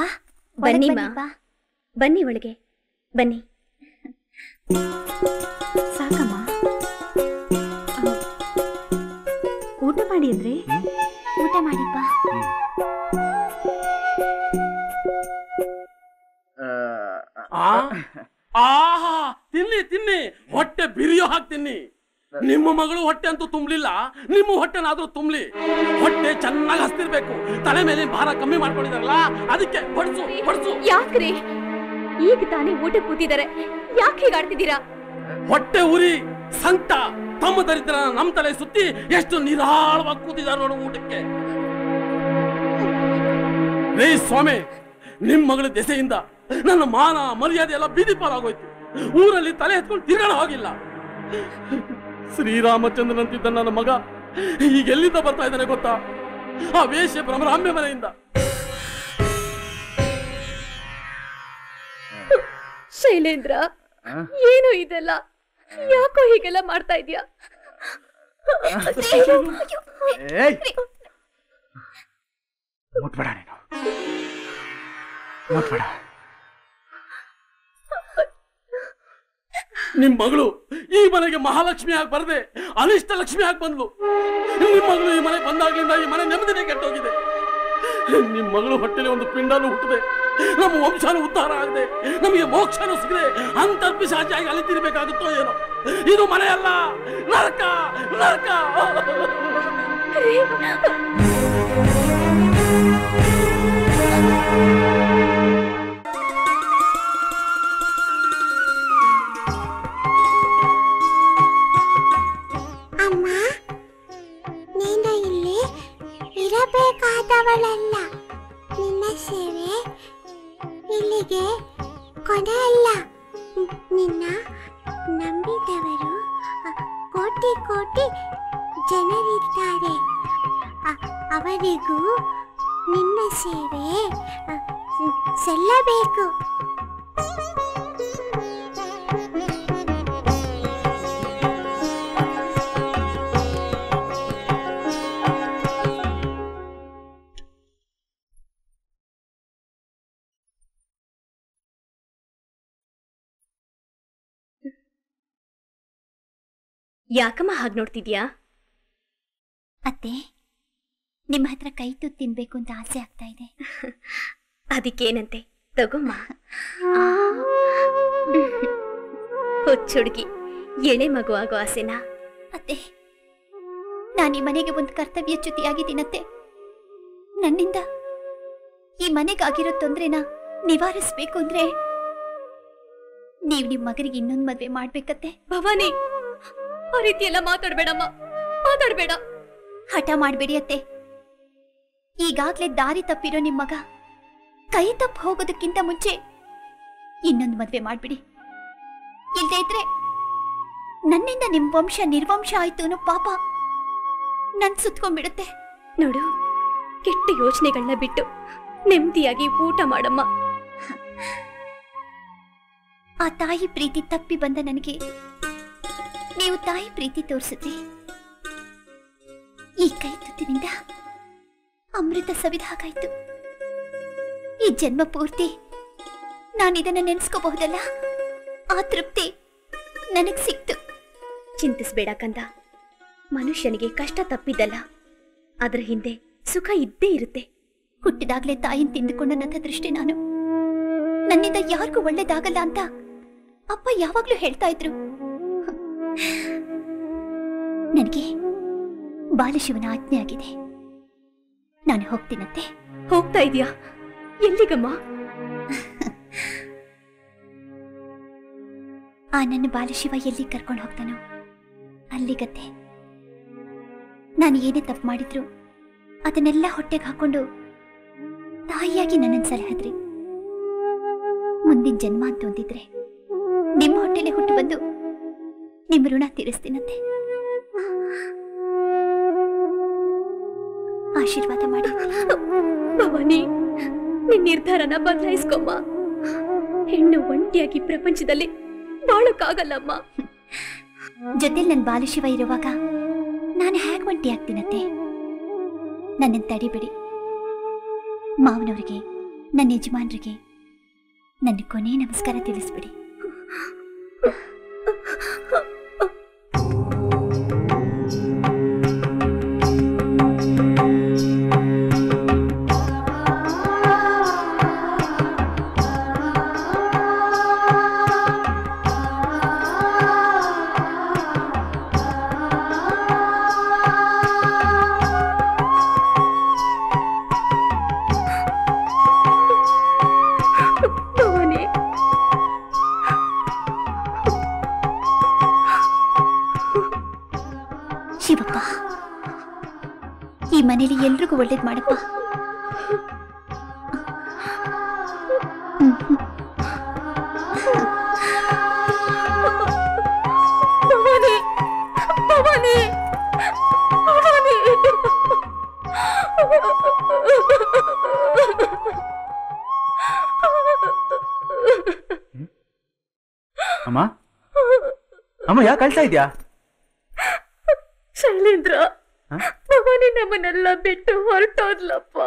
ಬನ್ನಿಮ್ಮ, ಬನ್ನಿ ಒಳಗೆ ಬನ್ನಿ. ಸಾಕಮ್ಮ, ಊಟ ಮಾಡಿ ಅಂದ್ರೆ? ಊಟ ಮಾಡಿಪ್ಪ. ಆಹಾ, ತಿನ್ನಿ ತಿನ್ನಿ, ಹೊಟ್ಟೆ ಬಿರಿಯೋ ಹಾಕಿ ತಿನ್ನಿ. ನಿಮ್ಮ ಮಗಳು ಹೊಟ್ಟೆ ಅಂತೂ ತುಂಬಲಿಲ್ಲ, ನಿಮ್ಮ ಹೊಟ್ಟೆನಾದ್ರೂ ತುಂಬಲಿ. ಹೊಟ್ಟೆ ಚೆನ್ನಾಗಿ ಹಸ್ತಿರ್ಬೇಕು. ತಲೆ ಮೇಲೆ ಭಾರ ಕಮ್ಮಿ ಮಾಡ್ಕೊಂಡಿದಾರಲ್ಲ, ಅದಕ್ಕೆ ಬಡ್ಸು ಬಡ್ಸು. ಯಾಕ್ರಿ ಈಗ ತಾನೇ ಊಟ ಕೂತಿದ್ದಾರೆ, ಯಾಕೆ ಹೀಗಾಡ್ತಿದ್ದೀರಾ? ಹೊಟ್ಟೆ ಉರಿ ಸಂಕಟ ತಮ್ಮ ದರಿದ್ರ ನಮ್ ತಲೆ ಸುತ್ತಿ ಎಷ್ಟು ನಿರಾಳವಾಗಿ ಕೂತಿದ್ದಾರೆ ನೋಡು ಊಟಕ್ಕೆ. ರೇ ಸ್ವಾಮಿ, ನಿಮ್ ಮಗಳ ದೆಸೆಯಿಂದ ನನ್ನ ಮಾನ ಮರ್ಯಾದೆ ಎಲ್ಲ ಬೀದಿ ಪಾಲಾಗೋಯ್ತು. ಊರಲ್ಲಿ ತಲೆ ಎತ್ಕೊಂಡು ತಿರುಗಾಡ ಹೋಗಿಲ್ಲ. ಶ್ರೀರಾಮಚಂದ್ರನಂತಿದ್ದ ನನ್ನ ಮಗ ಈಗ ಎಲ್ಲಿಂದ ಬರ್ತಾ ಇದ್ದಾನೆ ಗೊತ್ತಾ? ಆ ವೇಷ ಭ್ರಮರಾಂಬೆ ಮನೆಯಿಂದ. ಶೈಲೇಂದ್ರ, ಏನು ಇದೆಲ್ಲ? ಯಾಕೋ ಹೀಗೆಲ್ಲ ಮಾಡ್ತಾ ಇದೀಯಾ? ಮುಟ್ಬೇಡ ನೀನು, ಮುಟ್ಬೇಡ. ನಿಮ್ ಮಗಳು ಈ ಮನೆಗೆ ಮಹಾಲಕ್ಷ್ಮಿ ಆಗಿ ಬರದೆ ಅನಿಷ್ಟ ಲಕ್ಷ್ಮಿ ಆಗಿ ಬಂದ್ಲು. ನಿಮ್ ಮಗಳು ಈ ಮನೆ ಬಂದಾಗ್ಲಿಂದ ಈ ಮನೆ ನೆಮ್ಮದಿನೇ ಕೆಟ್ಟೋಗಿದೆ. ನಿಮ್ ಮಗಳು ಹೊಟ್ಟೆಲಿ ಒಂದು ಪಿಂಡನೂ ಹುಟ್ಟದೆ, ನಮ್ಮ ವಂಶನೂ ಉದ್ಧಾರ ಆಗದೆ, ನಮಗೆ ಮೋಕ್ಷನೂ ಸಿಗದೆ ಅಂತರ್ಪಿಶಾಚಿಯಾಗಿ ಅಲಿತಿರ್ಬೇಕಾಗುತ್ತೋ ಏನೋ. ಇದು ಮನೆ ಅಲ್ಲ, ನರಕ ನರಕ. ಅಮ್ಮ, ನೀನು ಇಲ್ಲಿ ಇರಬೇಕಾದವಳಲ್ಲ. ನಿನ್ನ ಸೇವೆ ಇಲ್ಲಿಗೆ ಕೊನೆ ಅಲ್ಲ. ನಿನ್ನ ನಂಬಿದವರು ಕೋಟಿ ಕೋಟಿ ಜನರಿದ್ದಾರೆ. ಅವರಿಗೂ ನಿನ್ನ ಸೇವೆ ಸಲ್ಲಬೇಕು. ಯಾಕಮ್ಮ ಹಾಗೆ ನೋಡ್ತಿದ್ಯಾ? ಅತ್ತೆ, ನಿಮ್ಮ ಹತ್ರ ಕೈ ತುತ್ತು ತಿನ್ಬೇಕು ಅಂತ ಆಸೆ ಆಗ್ತಾ ಇದೆ. ಅದಕ್ಕೇನಂತೆ, ತಗೊಮ್ಮ. ಹುಚ್ಚುಡುಗಿ, ಎಳೆ ಮಗು ಆಗೋ ಆಸೆನಾ? ಅತ್ತೆ, ನಾನು ಈ ಮನೆಗೆ ಒಂದು ಕರ್ತವ್ಯ ಚ್ಯುತಿಯಾಗಿದ್ದೀನತ್ತೆ. ನನ್ನಿಂದ ಈ ಮನೆಗಾಗಿರೋ ತೊಂದ್ರೆನ ನಿವಾರಿಸ್ಬೇಕು ಅಂದ್ರೆ ನೀವು ನಿಮ್ಮ ಮಗನಿಗೆ ಇನ್ನೊಂದು ಮದ್ವೆ ಮಾಡ್ಬೇಕತ್ತೆ. ಭವಾನಿ, ಆ ರೀತಿ ಎಲ್ಲ ಮಾತಾಡ್ಬೇಡಮ್ಮ, ಮಾತಾಡ್ಬೇಡ. ಹಠ ಮಾಡ್ಬೇಡಿ ಅತ್ತೆ. ಈಗಾಗ್ಲೇ ದಾರಿ ತಪ್ಪಿರೋ ನಿಮ್ಮ ಮಗ ಕೈ ತಪ್ಪು ಹೋಗೋದಕ್ಕಿಂತ ಮುಂಚೆ ಇನ್ನೊಂದು ಮದ್ವೆ ಮಾಡ್ಬಿಡಿ. ಇಲ್ದೇ ಇದ್ರೆ ನನ್ನಿಂದ ನಿಮ್ ವಂಶ ನಿರ್ವಂಶ ಆಯ್ತು ಅನ್ನೋ ಪಾಪ ನನ್ ಸುತ್ಕೊಂಡ್ಬಿಡುತ್ತೆ. ನೋಡು, ಕೆಟ್ಟ ಯೋಚನೆಗಳನ್ನ ಬಿಟ್ಟು ನೆಮ್ಮದಿಯಾಗಿ ಊಟ ಮಾಡಮ್ಮ. ಆ ತಾಯಿ ಪ್ರೀತಿ ತಪ್ಪಿ ಬಂದ ನನಗೆ ನೀವು ತಾಯಿ ಪ್ರೀತಿ ತೋರಿಸಿದ್ರಿ. ಈ ಕೈ ತುತ್ತಿನಿಂದ ಅಮೃತ ಸವಿದ ಹಾಗಾಯ್ತು. ಈ ಜನ್ಮ ಪೂರ್ತಿ ನಾನಿದನ್ನ ನೆನೆಸ್ಕೋಬಹುದಲ್ಲ, ಆ ತೃಪ್ತಿ ನನಗ್ ಸಿಕ್ತು. ಚಿಂತಿಸ್ಬೇಡ ಕಂದ. ಮನುಷ್ಯನಿಗೆ ಕಷ್ಟ ತಪ್ಪಿದ್ದಲ್ಲ, ಅದರ ಹಿಂದೆ ಸುಖ ಇದ್ದೇ ಇರುತ್ತೆ. ಹುಟ್ಟಿದಾಗ್ಲೇ ತಾಯಿನ ತಿಂದುಕೊಂಡ ನನ್ನ ದೃಷ್ಟಿ ನಾನು. ನನ್ನಿಂದ ಯಾರಿಗೂ ಒಳ್ಳೇದಾಗಲ್ಲ ಅಂತ ಅಪ್ಪ ಯಾವಾಗ್ಲೂ ಹೇಳ್ತಾ ಇದ್ರು. ನನಗೆ ಬಾಲಶಿವನ ಆಜ್ಞೆ ಆಗಿದೆ. ನಾನು ಹೋಗ್ತೀನತ್ತೆ. ಹೋಗ್ತಾ ಇದೀಯಾ? ಎಲ್ಲಿಗಮ್ಮ? ಆ ನನ್ನ ಬಾಲಶಿವ ಎಲ್ಲಿ ಕರ್ಕೊಂಡು ಹೋಗ್ತಾನೋ ಅಲ್ಲಿಗತ್ತೆ. ನಾನು ಏನೇ ತಪ್ಪು ಮಾಡಿದ್ರು ಅದನ್ನೆಲ್ಲ ಹೊಟ್ಟೆಗೆ ಹಾಕೊಂಡು ತಾಯಿಯಾಗಿ ನನ್ನನ್ನು ಸಲಹದ್ರಿ. ಮುಂದಿನ ಜನ್ಮ ಅಂತ ಹೊಂದಿದ್ರೆ ನಿಮ್ಮ ಹೊಟ್ಟೆಲೆ ಹುಟ್ಟು ಬಂದು ನಿಮ್ಮ ಋಣ ತೀರಿಸ್ತೀನಂತೆ. ಆಶೀರ್ವಾದ ಮಾಡಿ ಭವಾನಿ. ನಿನ್ನ ನಿರ್ಧಾರನ ಬದಲಾಯಿಸ್ಕೊಮ್ಮ. ಹೆಣ್ಣು ಒಂಟಿಯಾಗಿ ಪ್ರಪಂಚದಲ್ಲಿ ಬಾಳಕ್ಕಾಗಲ್ಲಮ್ಮ. ಜೊತೆಲಿ ನನ್ನ ಬಾಲಶಿವ ಇರುವಾಗ ನಾನು ಹೇಗೆ ಒಂಟಿ ಆಗ್ತೀನತ್ತೆ? ನನ್ನನ್ನು ತಡಿಬಿಡಿ. ಮಾವನವರಿಗೆ, ನನ್ನ ಯಜಮಾನ್ರಿಗೆ ನನ್ನ ಕೊನೆ ನಮಸ್ಕಾರ ತಿಳಿಸ್ಬಿಡಿ. ಶಿವಪ್ಪ, ಈ ಮನೇಲಿ ಎಲ್ರಿಗೂ ಒಳ್ಳೇದ್ ಮಾಡಪ್ಪ. ಅಮ್ಮ ಅಮ್ಮ ಯಾಕೆ ಕಳ್ತಾ ಇದ್ಯಾ? ಶೈಲೇಂದ್ರ, ಭವಾನಿ ನಮ್ಮನ್ನೆಲ್ಲ ಬಿಟ್ಟು ಹೊರಟೋದ್ಲಪ್ಪ.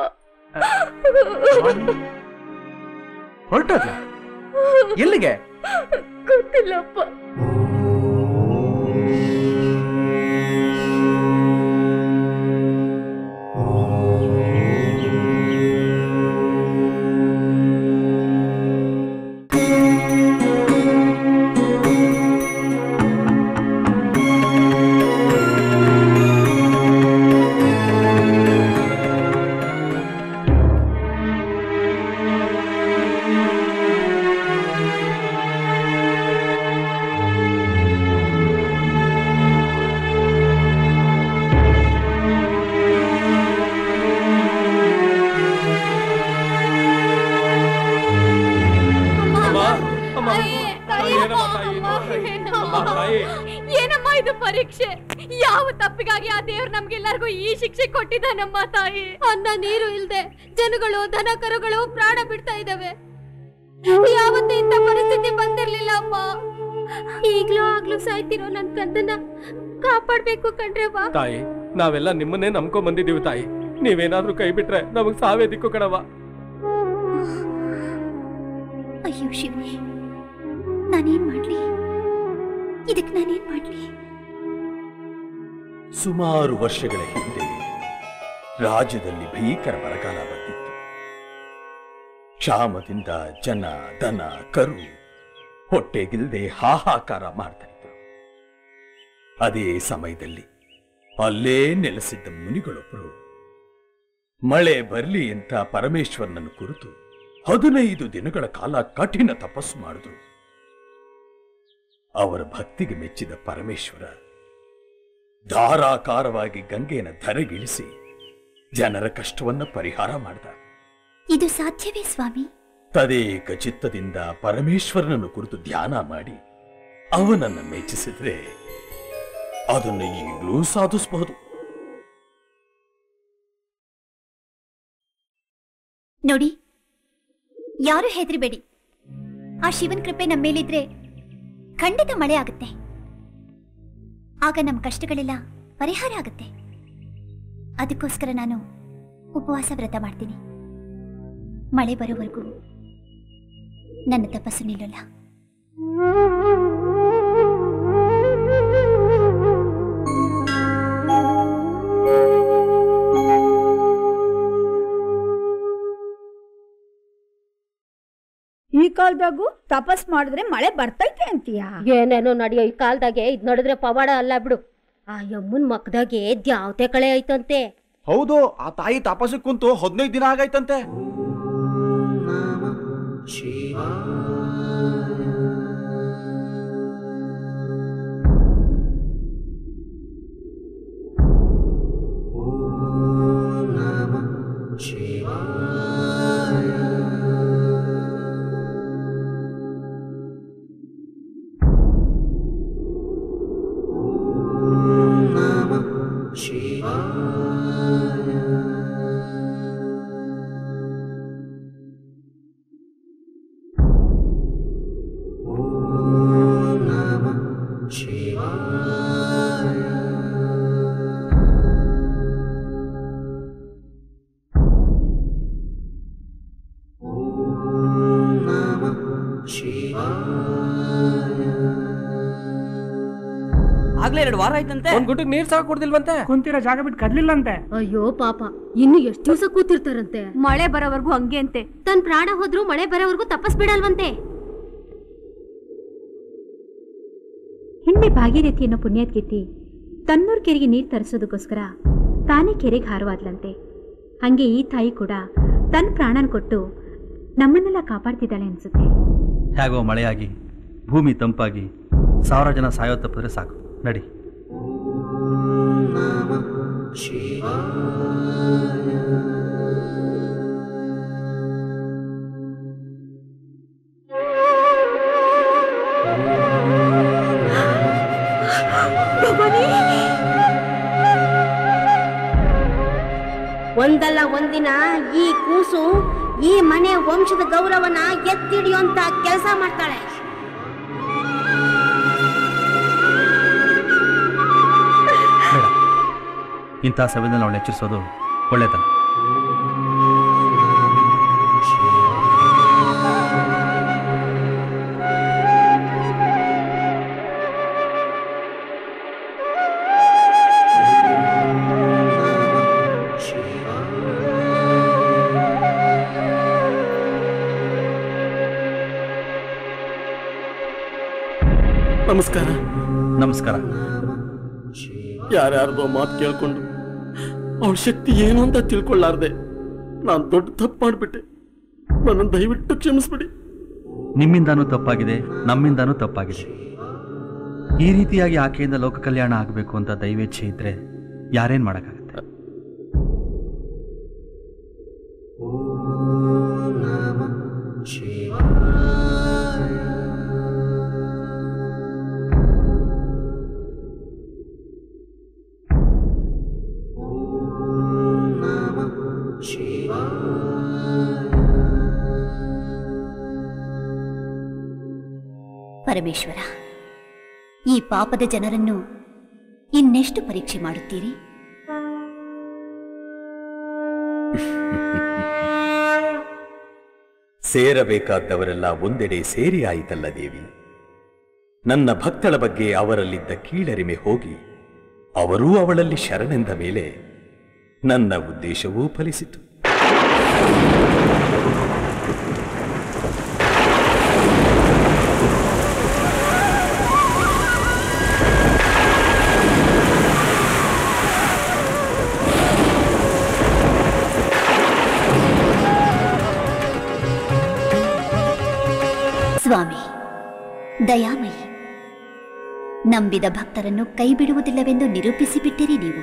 ಹೊರಟೋದ್ಲ? ಎಲ್ಲಿಗೆ? ಗೊತ್ತಿಲ್ಲಪ್ಪ. ಏನಮ್ಮ ಇದು ಪರೀಕ್ಷೆ? ಯಾವ ತಪ್ಪಿಗಾಗಿ ಆ ದೇವ್ರು ನಮ್ಗೆಲ್ಲರಿಗೂ ಈ ಶಿಕ್ಷೆ ಕೊಟ್ಟಿದ್ದಾನಮ್ಮ ತಾಯಿ. ಅನ್ನ ನೀರು ಇಲ್ದೆ ಜನಗಳು ದನ ಕರುಗಳು ಪ್ರಾಣ ಬಿಡ್ತಾ ಇದಾವೆ. ಯಾವತ್ತೂ ಇಂಥ ಪರಿಸ್ಥಿತಿ ಬಂದಿರ್ಲಿಲ್ಲ ಅಮ್ಮ. ಈಗ್ಲೂ ಆಗ್ಲೂ ಸಾಯ್ತಿರೋ ನನ್ ಕಂದನ್ನ ಕಾಪಾಡ್ಬೇಕು ಕಣ್ರವ್ವ. ತಾಯಿ, ನಾವೆಲ್ಲ ನಿಮ್ಮನ್ನೇ ನಂಬ್ಕೊಂಡ್ ಬಂದಿದ್ದೀವಿ ತಾಯಿ. ನೀವೇನಾದ್ರೂ ಕೈ ಬಿಟ್ರೆ ನಮಗ್ ಸಾವೇ ದಿಕ್ಕು ಕಣವ. ಅಯ್ಯೋ ಶಿವನೇ, ನಾನೇನ್ ಮಾಡ್ಲಿ? ಇದಕ್ಕೆ ನಾನೇನ್ ಮಾಡ್ಲಿ? ಸುಮಾರು ವರ್ಷಗಳ ಹಿಂದೆ ರಾಜ್ಯದಲ್ಲಿ ಭೀಕರ ಬರಗಾಲ ಬಂದಿತ್ತು. ಕ್ಷಾಮದಿಂದ ಜನ ದನ ಕರು ಹೊಟ್ಟೆಗಿಲ್ದೆ ಹಾಹಾಕಾರ ಮಾಡ್ತಾ ಇದ್ರು. ಅದೇ ಸಮಯದಲ್ಲಿ ಅಲ್ಲೇ ನೆಲೆಸಿದ್ದ ಮುನಿಗಳೊಬ್ಬರು ಮಳೆ ಬರಲಿ ಅಂತ ಪರಮೇಶ್ವರನನ್ನು ಕುರಿತು 15 ದಿನಗಳ ಕಾಲ ಕಠಿಣ ತಪಸ್ಸು ಮಾಡಿದ್ರು. ಅವರ ಭಕ್ತಿಗೆ ಮೆಚ್ಚಿದ ಪರಮೇಶ್ವರ ಧಾರಾಕಾರವಾಗಿ ಗಂಗೆಯನ್ನು ಧರೆಗಿಳಿಸಿ ಜನರ ಕಷ್ಟವನ್ನ ಪರಿಹಾರ ಮಾಡಿದ. ಇದು ಸಾಧ್ಯವೇ ಸ್ವಾಮಿ? ತದೇಕ ಚಿತ್ತದಿಂದ ಪರಮೇಶ್ವರನನ್ನು ಕುರಿತು ಧ್ಯಾನ ಮಾಡಿ ಅವನನ್ನು ಮೆಚ್ಚಿಸಿದ್ರೆ ಅದನ್ನು ಈಗಲೂ ಸಾಧಿಸಬಹುದು. ನೋಡಿ, ಯಾರು ಹೆದರಿಬೇಡಿ. ಆ ಶಿವನ್ ಕೃಪೆ ನಮ್ಮ ಮೇಲಿದ್ರೆ ಖಂಡಿತ ಮಳೆ ಆಗುತ್ತೆ. ಆಗ ನಮ್ಮ ಕಷ್ಟಗಳೆಲ್ಲ ಪರಿಹಾರ ಆಗುತ್ತೆ. ಅದಕ್ಕೋಸ್ಕರ ನಾನು ಉಪವಾಸ ವ್ರತ ಮಾಡ್ತೀನಿ. ಮಳೆ ಬರೋವರೆಗೂ ನನ್ನ ತಪಸ್ಸು ನಿಲ್ಲಲ್ಲ. ಈ ಕಾಲದಾಗೂ ತಪಸ್ ಮಾಡಿದ್ರೆ ಮಳೆ ಬರ್ತೈತೆ ಅಂತೀಯಾ? ಏನೇನೋ ನಡೆಯೋ ಈ ಕಾಲದಾಗೆ ಇದ್ ನೋಡಿದ್ರೆ ಪವಾಡ ಅಲ್ಲ ಬಿಡು. ಆ ಯಮ್ಮನ್ ಮಕ್ಕದಾಗೆ ದ್ಯಾವತೆ ಕಳೆ ಐತಂತೆ. ಹೌದು, ಆ ತಾಯಿ ತಪಸ್ಸು ಕುಂತು 15 ದಿನ ಆಗೈತಂತೆ. ಆಗ್ಲೇ 2 ವಾರ ಆಯ್ತಂತೆ. ಒಂದ್ ಗುಂಟಿಗೆ ನೀರ್ ಸಾಕು ಕೊಡ್ದಿಲ್ವಂತೆ. ಕುಂತಿರೋ ಜಾಗ ಬಿಟ್ಟು ಕದ್ಲಿಲ್ಲಂತೆ. ಅಯ್ಯೋ ಪಾಪ, ಇನ್ನು ಎಷ್ಟು ದಿವಸ ಕೂತಿರ್ತಾರಂತೆ? ಮಳೆ ಬರೋವರೆಗೂ ಹಂಗೆ ಅಂತೆ. ತನ್ ಪ್ರಾಣ ಹೋದ್ರು ಮಳೆ ಬರೋವರೆಗೂ ತಪಸ್ ಬಿಡಲ್ವಂತೆ. ಹಿಂದೆ ಭಾಗೀರಥಿ ಅನ್ನೋ ಪುಣ್ಯಾತ್ಗಿತ್ತಿ ತನ್ನೂರ್ ಕೆರೆಗೆ ನೀರು ತರಿಸೋದಕ್ಕೋಸ್ಕರ ತಾನೇ ಕೆರೆಗೆ ಹಾರವಾದ್ಲಂತೆ. ಹಂಗೆ ಈ ತಾಯಿ ಕೂಡ ತನ್ನ ಪ್ರಾಣನ ಕೊಟ್ಟು ನಮ್ಮನ್ನೆಲ್ಲ ಕಾಪಾಡ್ತಿದ್ದಾಳೆ ಅನ್ಸುತ್ತೆ. ಹೇಗೋ ಮಳೆಯಾಗಿ ಭೂಮಿ ತಂಪಾಗಿ 1000 ಜನ ಸಾಯೋ ತಪ್ಪಿದ್ರೆ ಸಾಕು. ನಡಿ. ಒಂದಲ್ಲ ಒಂದಿನ ಈ ಕೂಸು ಈ ಮನೆ ವಂಶದ ಗೌರವನ ಎತ್ತಿಡಿಯುವಂತ ಕೆಲಸ ಮಾಡ್ತಾಳೆ. ಇಂಥ ಸಮಯದಲ್ಲಿ ಅವಳು ಎಚ್ಚರಿಸೋದು ಒಳ್ಳೆತನ. ನಮಸ್ಕಾರ. ನಮಸ್ಕಾರ. ಯಾರ್ಯಾರ್ದೋ ಮಾತು ಕೇಳ್ಕೊಂಡು ಅವಳ ಶಕ್ತಿ ಏನು ಅಂತ ತಿಳ್ಕೊಳ್ಳಾರ್ದೆ ನಾನು ದೊಡ್ಡ ತಪ್ಪು ಮಾಡಿಬಿಟ್ಟೆ. ನನ್ನನ್ನು ದಯವಿಟ್ಟು ಕ್ಷಮಿಸ್ಬಿಡಿ. ನಿಮ್ಮಿಂದಾನೂ ತಪ್ಪಾಗಿದೆ, ನಮ್ಮಿಂದಾನೂ ತಪ್ಪಾಗಿದೆ. ಈ ರೀತಿಯಾಗಿ ಆಕೆಯಿಂದ ಲೋಕ ಕಲ್ಯಾಣ ಆಗಬೇಕು ಅಂತ ದೈವೇಚ್ಛೆ ಇದ್ರೆ ಯಾರೇನ್ ಮಾಡೋಕ್ಕಾಗತ್ತೆ? ಪರಮೇಶ್ವರ, ಈ ಪಾಪದ ಜನರನ್ನು ಇನ್ನೆಷ್ಟು ಪರೀಕ್ಷೆ ಮಾಡುತ್ತೀರಿ? ಸೇರಬೇಕಾದವರೆಲ್ಲ ಒಂದೆಡೆ ಸೇರಿ ಆಯಿತಲ್ಲ ದೇವಿ. ನನ್ನ ಭಕ್ತಳ ಬಗ್ಗೆ ಅವರಲ್ಲಿದ್ದ ಕೀಳರಿಮೆ ಹೋಗಿ ಅವರೂ ಅವಳಲ್ಲಿ ಶರಣೆಂದ ಮೇಲೆ ನನ್ನ ಉದ್ದೇಶವೂ ಫಲಿಸಿತು. ಸ್ವಾಮಿ ದಯಾಮಯಿ, ನಂಬಿದ ಭಕ್ತರನ್ನು ಕೈ ಬಿಡುವುದಿಲ್ಲವೆಂದು ನಿರೂಪಿಸಿಬಿಟ್ಟಿರಿ ನೀವು.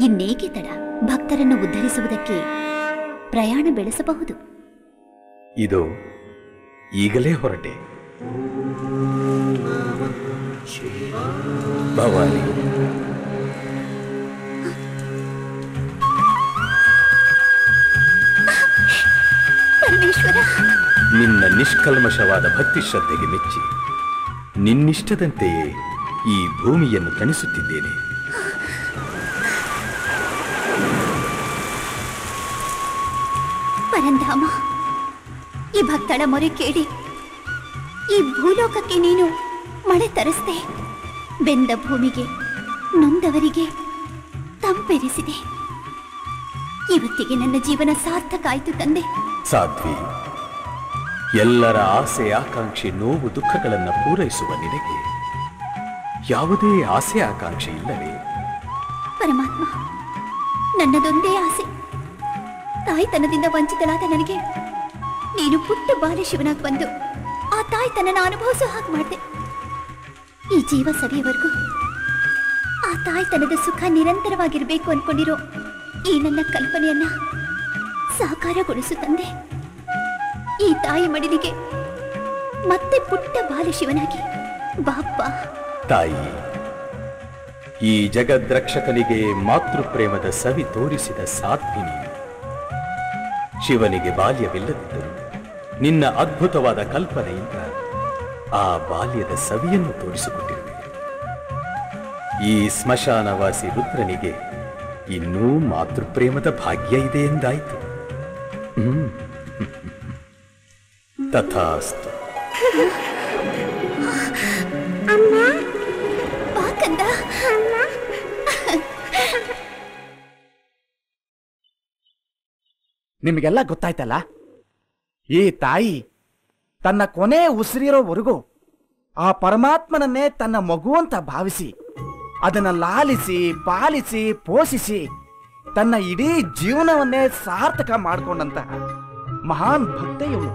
ಇನ್ನೇಕೆ ತಡ? ಭಕ್ತರನ್ನು ಉದ್ಧರಿಸುವುದಕ್ಕೆ ಪ್ರಯಾಣ ಬೆಳೆಸಬಹುದು. ಇದು ಈಗಲೇ ಹೊರಟೆ. ಭವಾನಿ, ಪರಮೇಶ್ವರ, ನಿನ್ನ ನಿಷ್ಕಲ್ಮಶವಾದ ಭಕ್ತಿ ಶ್ರದ್ಧೆಗೆ ಮೆಚ್ಚಿ ನಿನ್ನಿಷ್ಟದಂತೆಯೇ ಈ ಭೂಮಿಯನ್ನು ತಣಿಸುತ್ತಿದ್ದೇನೆ. ಪರಂಧಾಮ, ಈ ಭಕ್ತಳ ಮೊರೆ ಕೇಳಿ ಈ ಭೂಲೋಕಕ್ಕೆ ನೀನು ಮಳೆ ತರಿಸ್ದೆ. ಬೆಂದ ಭೂಮಿಗೆ ನೊಂದವರಿಗೆ ತಂಪೆರಿಸಿದೆ. ಇವತ್ತಿಗೆ ನನ್ನ ಜೀವನ ಸಾರ್ಥಕ ಆಯ್ತು ತಂದೆ. ಸಾಧ್ವಿ, ಎಲ್ಲರ ಆಸೆ ಆಕಾಂಕ್ಷೆ ನೋವು ದುಃಖಗಳನ್ನು ಪೂರೈಸುವ ನಿನಗೆ ಯಾವುದೇ ಆಸೆ ಆಕಾಂಕ್ಷೆ ಇಲ್ಲವೇ? ಪರಮಾತ್ಮ, ನನ್ನದೊಂದೇ ಆಸೆ. ತಾಯ್ತನದಿಂದ ವಂಚಿತಳಾದ ನನಗೆ ನೀನು ಪುಟ್ಟ ಬಾಲಶಿವನಾಗಿ ಬಂದು ಆ ತಾಯ್ತನನ ಅನುಭವಿಸೋ ಹಾಗೆ ಮಾಡಿದೆ. ಈ ಜೀವ ಸವಿಯವರೆಗೂ ಆ ತಾಯ್ತನದ ಸುಖ ನಿರಂತರವಾಗಿರಬೇಕು ಅನ್ಕೊಂಡಿರೋ ಈ ನನ್ನ ಕಲ್ಪನೆಯನ್ನ ಸಾಕಾರಗೊಳಿಸು ತಂದೆ. ಈ ತಾಯಿ ಮಡಿಲಿಗೆ ಮತ್ತೆ ಪುಟ್ಟ ಬಾಲಶಿವನಾಗಿ ಬಾಪ್ಪ. ತಾಯಿ, ಈ ಜಗದ್ರಕ್ಷಕನಿಗೆ ಮಾತೃಪ್ರೇಮದ ಸವಿ ತೋರಿಸಿದ ಸಾಧ್ವಿನಿ. ಶಿವನಿಗೆ ಬಾಲ್ಯವಿಲ್ಲದಿದ್ದರೂ ನಿನ್ನ ಅದ್ಭುತವಾದ ಕಲ್ಪನೆಯಿಂದ ಆ ಬಾಲ್ಯದ ಸವಿಯನ್ನು ತೋರಿಸಿಕೊಟ್ಟಿರುವೆ. ಈ ಸ್ಮಶಾನವಾಸಿ ರುದ್ರನಿಗೆ ಇನ್ನೂ ಮಾತೃಪ್ರೇಮದ ಭಾಗ್ಯ ಇದೆ ಎಂದಾಯಿತು. ತಥಾಸ್ತು. ನಿಮಗೆಲ್ಲ ಗೊತ್ತಾಯ್ತಲ್ಲ, ಈ ತಾಯಿ ತನ್ನ ಕೊನೆ ಉಸಿರಿರೋವರೆಗೂ ಆ ಪರಮಾತ್ಮನನ್ನೇ ತನ್ನ ಮಗು ಅಂತ ಭಾವಿಸಿ ಅದನ್ನ ಲಾಲಿಸಿ ಪಾಲಿಸಿ ಪೋಷಿಸಿ ತನ್ನ ಇಡೀ ಜೀವನವನ್ನೇ ಸಾರ್ಥಕ ಮಾಡಿಕೊಂಡಂತಹ ಮಹಾನ್ ಭಕ್ತೆ ಇವಳು.